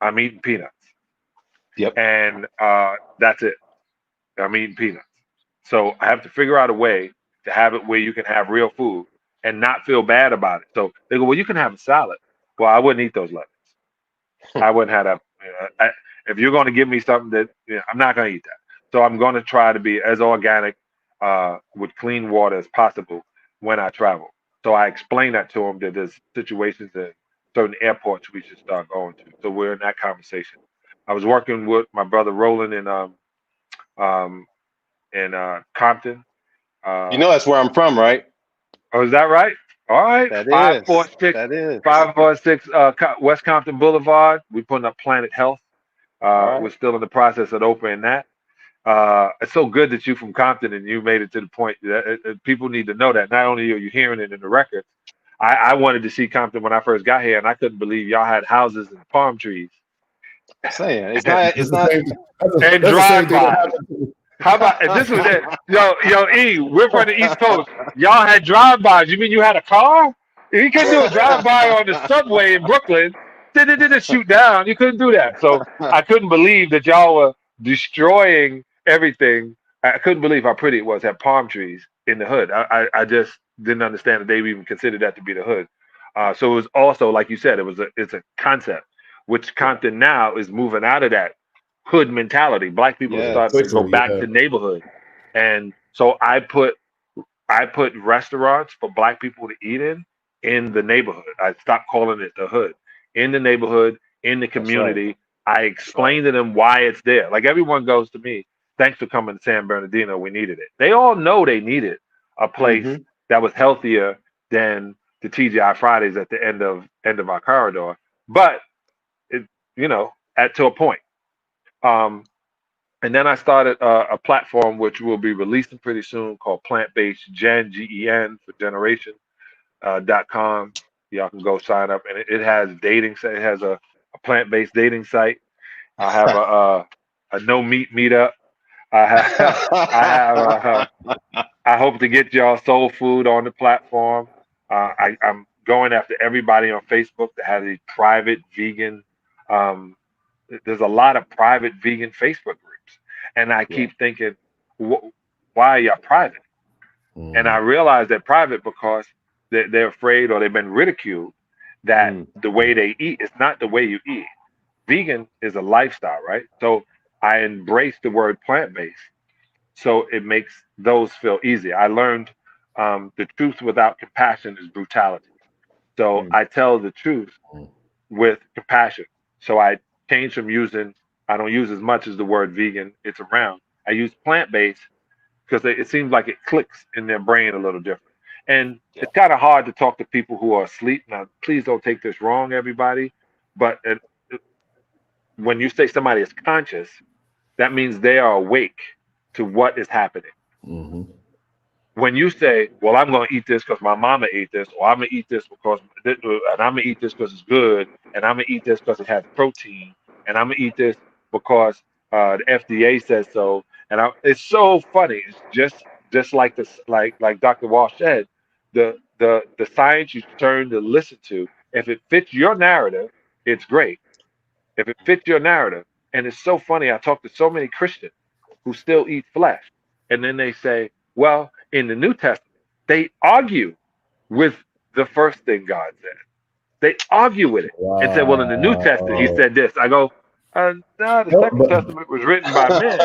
I'm eating peanuts. Yep. And that's it. I'm eating peanuts. So I have to figure out a way to have it where you can have real food and not feel bad about it. So they go, well, you can have a salad. Well, I wouldn't eat those lettuce. I wouldn't have that. If you're going to give me something that I'm not going to eat that. So I'm going to try to be as organic with clean water as possible when I travel. So I explained that to them that there's situations that certain airports we should start going to. So we're in that conversation. I was working with my brother Roland in Compton. That's where I'm from, right? Oh, is that right? All right. That 546. That is 546 West Compton Boulevard. We're putting up Planet Health. We're still in the process of opening that. It's so good that you from Compton and you made it to the point that people need to know that. Not only are you hearing it in the records, I wanted to see Compton when I first got here, and I couldn't believe y'all had houses and palm trees. Saying it's not and drive-by. How about if this was it? Yo, E, we're from the East Coast. Y'all had drive-bys. You mean you had a car? You couldn't do a drive-by on the subway in Brooklyn. Did shoot down. You couldn't do that. So I couldn't believe that y'all were destroying everything. I couldn't believe how pretty it was. Had palm trees in the hood. I just didn't understand that they even considered that to be the hood. So it was also, like you said, it's a concept, which Compton now is moving out of that hood mentality. Black people are starting to go back to neighborhood. And so I put I put restaurants for black people to eat in the neighborhood. I stopped calling it the hood. In the neighborhood, in the That's right. community. I explain to them why it's there. Like everyone goes to me, thanks for coming to San Bernardino. We needed it. They all know they needed a place Mm-hmm. that was healthier than the TGI Fridays at the end of our corridor. But it, at to a point. Um, and then I started a platform which will be releasing pretty soon called Plant Based Gen, GEN for Generation .com. Y'all can go sign up, and it has dating. It has a plant based dating site. I have a no meat meetup. I have I have I hope to get y'all soul food on the platform. I'm going after everybody on Facebook that has a private vegan. Um, there's a lot of private vegan Facebook groups, and I Yeah. keep thinking, why are y'all private? And I realize they're private because they're afraid or they've been ridiculed that Mm. the way they eat is not the way you eat. Vegan is a lifestyle, right? So I embrace the word plant based. So it makes those feel easy. I learned the truth without compassion is brutality. So Mm. I tell the truth with compassion. So I change from I don't use as much as the word vegan, it's around. I use plant based because it seems like it clicks in their brain a little different. And Yeah. it's kind of hard to talk to people who are asleep. Now, please don't take this wrong, everybody. But when you say somebody is conscious, that means they are awake to what is happening. Mm-hmm. When you say, "Well, I'm going to eat this because my mama ate this," or "I'm going to eat this because," and I'm going to eat this because it's good, and I'm going to eat this because it has protein, and I'm going to eat this because the FDA says so, it's so funny. It's just like this, like Dr. Walsh said, the science you turn to listen to. If it fits your narrative, it's great. If it fits your narrative, and it's so funny. I talk to so many Christians who still eat flesh. And then they say, well, in the New Testament, they argue with the first thing God said. They argue with it and say, well, in the New Testament, he Wow. said this. I go, no, the No, Second Testament was written by men.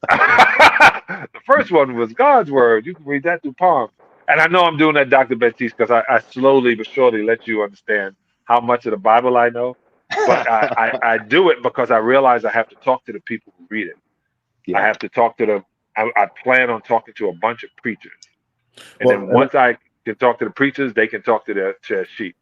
The first one was God's word. You can read that through Palms. And I know I'm doing that, Dr. Baptiste, because I slowly but surely let you understand how much of the Bible I know. But I do it because I realize I have to talk to the people who read it. I Yeah. have to talk to them. I plan on talking to a bunch of preachers. And well, then once I can talk to the preachers, they can talk to their sheep.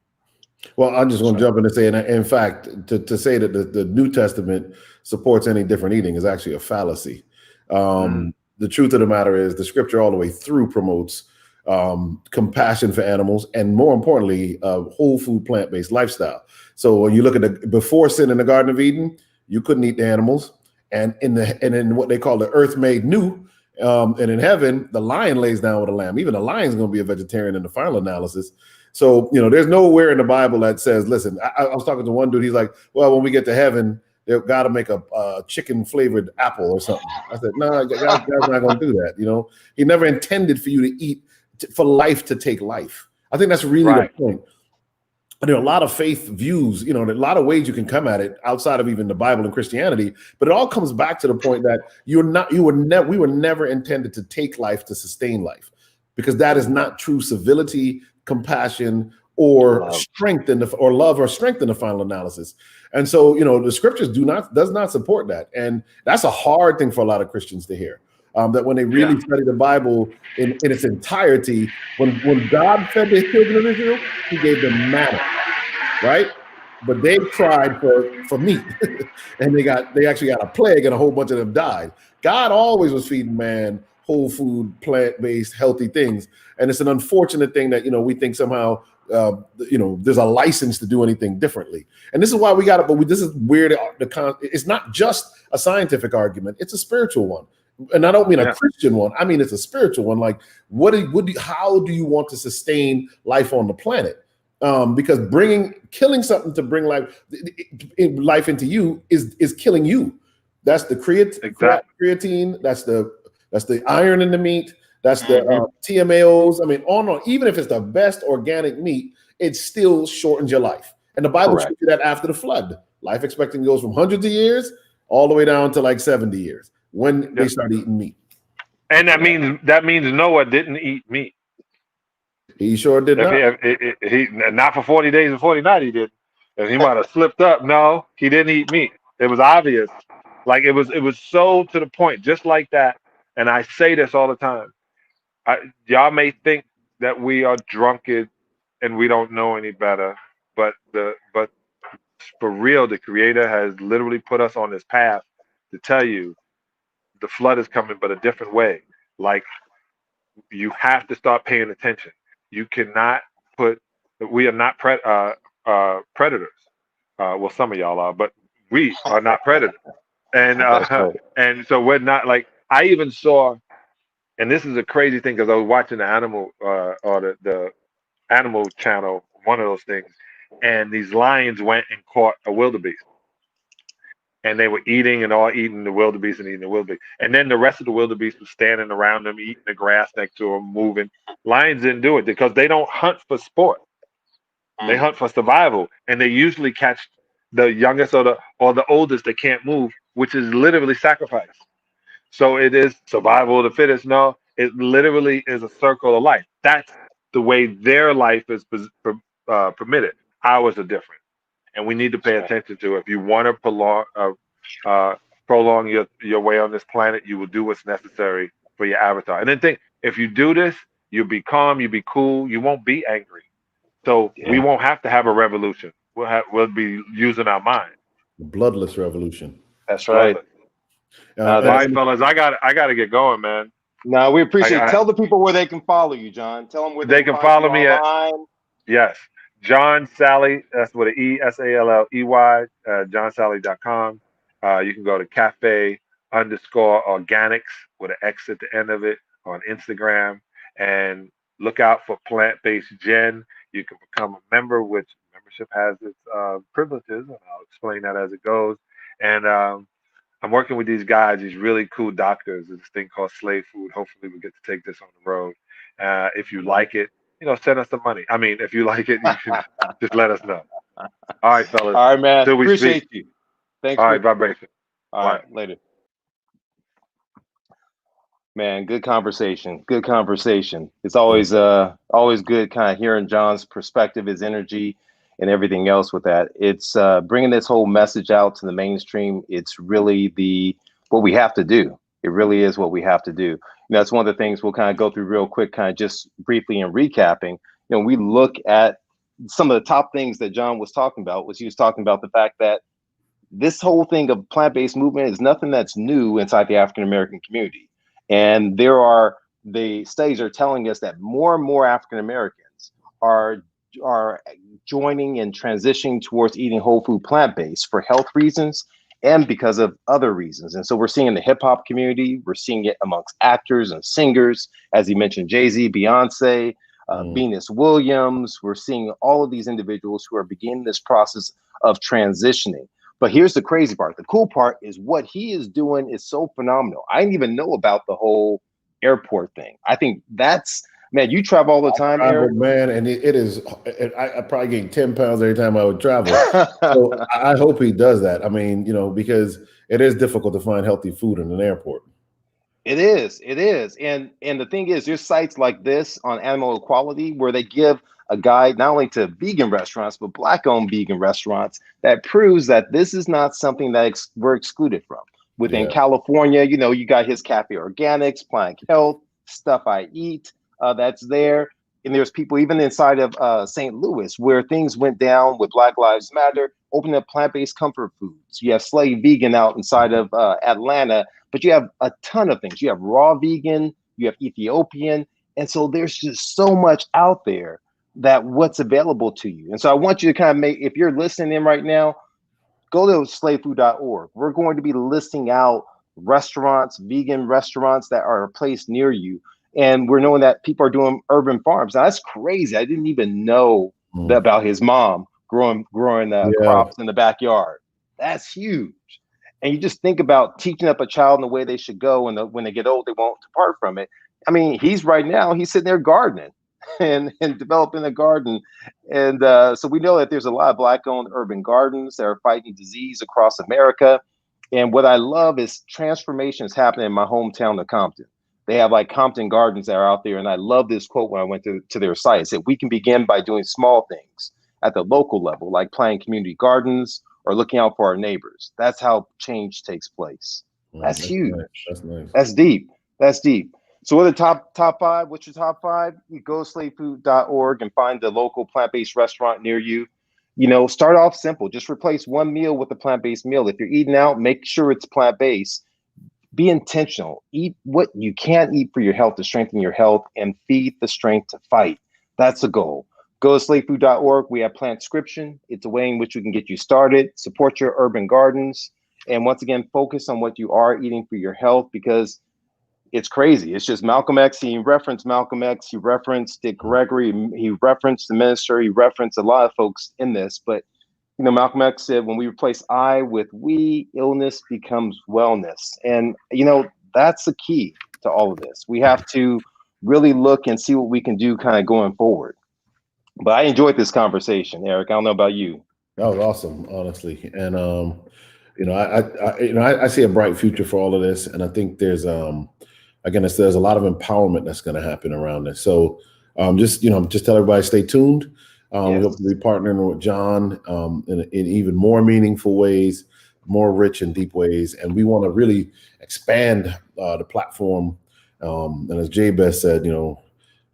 well, I'm just That's going to right. jump in and say, in fact, to say that the New Testament supports any different eating is actually a fallacy. Mm, The truth of the matter is, the scripture all the way through promotes compassion for animals, and more importantly, a whole food, plant based lifestyle. So when you look at the before sin in the Garden of Eden, you couldn't eat the animals, and in what they call the earth made new. And in heaven, the lion lays down with a lamb. Even the lion's going to be a vegetarian in the final analysis. So, there's nowhere in the Bible that says, listen, I was talking to one dude. He's like, well, when we get to heaven, they've got to make a chicken flavored apple or something. I said, no, God's not going to do that. He never intended for you to eat for life to take life. I think that's really the right. point. There are a lot of faith views, there are a lot of ways you can come at it outside of even the Bible and Christianity, but it all comes back to the point that we were never intended to take life to sustain life, because that is not true civility, compassion, or Love. strength or love or strength in the final analysis. And so, the scriptures does not support that. And that's a hard thing for a lot of Christians to hear. That when they Yeah. really study the Bible in its entirety, when God fed the children of Israel, he gave them manna, right? But they cried for meat, and they actually got a plague, and a whole bunch of them died. God always was feeding man whole food, plant-based, healthy things, and it's an unfortunate thing that we think somehow there's a license to do anything differently. And this is why we got it. But this is weird. It's not just a scientific argument; it's a spiritual one. And I don't mean a Yeah. Christian one. I mean it's a spiritual one. Like, how do you want to sustain life on the planet? Because killing something to bring life into you is killing you. That's the Exactly. creatine. That's the iron in the meat. That's the Mm-hmm. TMAOs. I mean, on and on. Even if it's the best organic meat, it still shortens your life. And the Bible shows Correct. you that after the flood, life expectancy goes from hundreds of years all the way down to like 70 years when they Yep. start eating meat. And that means Noah didn't eat meat. He sure did not. If he not for 40 days and 40 nights he did. If he might have slipped up, no, he didn't eat meat. It was obvious. Like it was so to the point, just like that. And I say this all the time. Y'all may think that we are drunken and we don't know any better, but for real, the Creator has literally put us on this path to tell you the flood is coming, but a different way. Like you have to start paying attention. You cannot put. We are not predators. Well, some of y'all are, but we are not predators. And That's right. and so we're not like. I even saw, and this is a crazy thing because I was watching the animal or the animal channel, one of those things, and these lions went and caught a wildebeest, and they were eating and all eating the wildebeest and eating the wildebeest. And then the rest of the wildebeest was standing around them, eating the grass next to them, moving. Lions didn't do it because they don't hunt for sport. They hunt for survival, and they usually catch the youngest or the oldest that can't move, which is literally sacrifice. So it is survival of the fittest. No, it literally is a circle of life. That's the way their life is permitted. Ours are different, and we need to pay attention to it. If you want to prolong your way on this planet, you will do what's necessary for your avatar. And then think, if you do this, you'll be calm, you'll be cool, you won't be angry. So we won't have to have a revolution. We'll be using our mind. Bloodless revolution. That's right. All right, fellas, I got to get going, man. No, we appreciate it. Tell the people where they can follow you, John. Tell them where they can follow me online. Yes, John Salley. That's with an E, Salley, johnsalley.com. You can go to cafe_organics with an X at the end of it on Instagram, and look out for plant-based Gen. You can become a member, which membership has its privileges, and I'll explain that as it goes. And I'm working with these guys, these really cool doctors. This thing called Slave Food. Hopefully, we get to take this on the road. If you like it, send us the money. I mean, if you like it, you can just let us know. All right, fellas. All right, man. Till we Appreciate speak. you. Thanks. All right, vibration. All right, later. Man, good conversation. Good conversation. It's always good kind of hearing John's perspective, his energy, and everything else with that. It's bringing this whole message out to the mainstream. It's really what we have to do. It really is what we have to do. That's one of the things we'll kind of go through real quick, kind of just briefly in recapping. We look at some of the top things that John was talking about. He was talking about the fact that this whole thing of plant-based movement is nothing that's new inside the African American community. And the studies are telling us that more and more African Americans are joining and transitioning towards eating whole food plant-based for health reasons and because of other reasons. And so we're seeing in the hip hop community, we're seeing it amongst actors and singers, as he mentioned, Jay-Z, Beyonce, Venus Williams. We're seeing all of these individuals who are beginning this process of transitioning. But here's the crazy part. The cool part is what he is doing is so phenomenal. I didn't even know about the whole airport thing. I think man, you travel all the time, Eric. Man, and it is, I probably gain 10 pounds every time I would travel. So I hope he does that. I mean, because it is difficult to find healthy food in an airport. It is. And the thing is, there's sites like this on animal equality where they give a guide not only to vegan restaurants, but Black-owned vegan restaurants that proves that this is not something that we're excluded from. Within California, you got his Cafe Organics, Planet Health, Stuff I Eat, that's there. And there's people even inside of St. Louis where things went down with Black Lives Matter, opening up plant-based comfort foods. You have Salley Vegan out inside of Atlanta, but you have a ton of things. You have raw vegan, you have Ethiopian. And so there's just so much out there that what's available to you. And so I want you to kind of if you're listening in right now, go to slavefood.org. We're going to be listing out restaurants, vegan restaurants that are placed near you. And we're knowing that people are doing urban farms. Now, that's crazy. I didn't even know about his mom growing crops in the backyard. That's huge. And you just think about teaching up a child in the way they should go, and when they get old, they won't depart from it. I mean, he's sitting there gardening and developing a garden. And so we know that there's a lot of Black-owned urban gardens that are fighting disease across America. And what I love is transformation is happening in my hometown of Compton. They have like Compton Gardens that are out there. And I love this quote when I went to their site. It said, we can begin by doing small things at the local level, like planting community gardens or looking out for our neighbors. That's how change takes place. That's huge. Nice. That's nice. That's deep. That's deep. So what are the top five? What's your top five? You go to slavefood.org and find the local plant-based restaurant near you. You know, start off simple. Just replace one meal with a plant-based meal. If you're eating out, make sure it's plant-based. Be intentional. Eat what you can eat for your health to strengthen your health and feed the strength to fight. That's the goal. Go to slavefood.org. We have Plantscription. It's a way in which we can get you started. Support your urban gardens. And once again, focus on what you are eating for your health, because it's crazy. It's just Malcolm X. He referenced Malcolm X. He referenced Dick Gregory. He referenced the minister. He referenced a lot of folks in this. But, you know, Malcolm X said, when we replace I with we, illness becomes wellness. And, you know, that's the key to all of this. We have to really look and see what we can do kind of going forward. But I enjoyed this conversation, Eric. I don't know about you. That was awesome, honestly. And, you know, I see a bright future for all of this. And I think there's, again, there's a lot of empowerment that's going to happen around this. So just tell everybody, stay tuned. Yes. We hope to be partnering with John in even more meaningful ways, more rich and deep ways. And we want to really expand the platform. And as Jabez said, you know,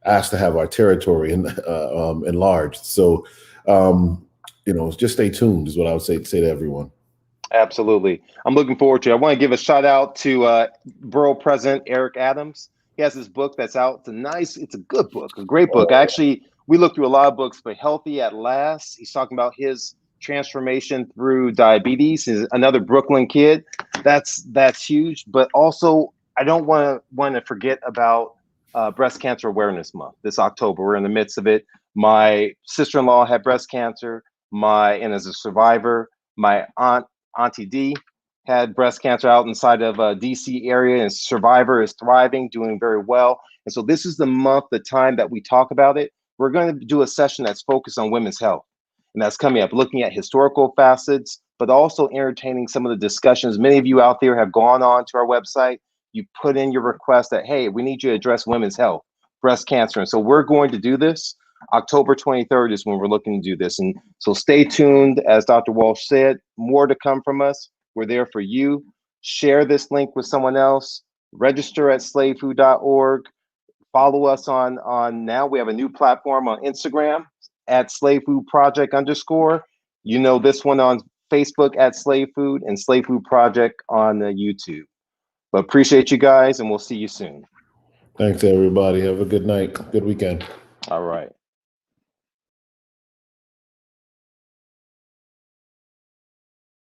asked to have our territory enlarged. So, you know, just stay tuned is what I would say to everyone. Absolutely. I'm looking forward to it. I want to give a shout out to Borough President Eric Adams. He has this book that's out. It's a good book, a great book. Actually, we looked through a lot of books, but Healthy at Last. He's talking about his transformation through diabetes. He's another Brooklyn kid. That's huge. But also, I don't want to forget about Breast Cancer Awareness Month this October. We're in the midst of it. My sister-in-law had breast cancer. And as a survivor, my Auntie D had breast cancer out inside of DC area, and survivor is thriving, doing very well. And so this is the month, the time that we talk about it. We're going to do a session that's focused on women's health. And that's coming up, looking at historical facets, but also entertaining some of the discussions. Many of you out there have gone on to our website. You put in your request that, hey, we need you to address women's health, breast cancer. And so we're going to do this. October 23rd is when we're looking to do this. And so stay tuned. As Dr. Walsh said, more to come from us. We're there for you. Share this link with someone else. Register at slavefood.org. Follow us on now. We have a new platform on Instagram at slavefoodproject_. You know this one on Facebook at Slave Food, and Slave Food Project on YouTube. But appreciate you guys, and we'll see you soon. Thanks, everybody. Have a good night. Good weekend. All right.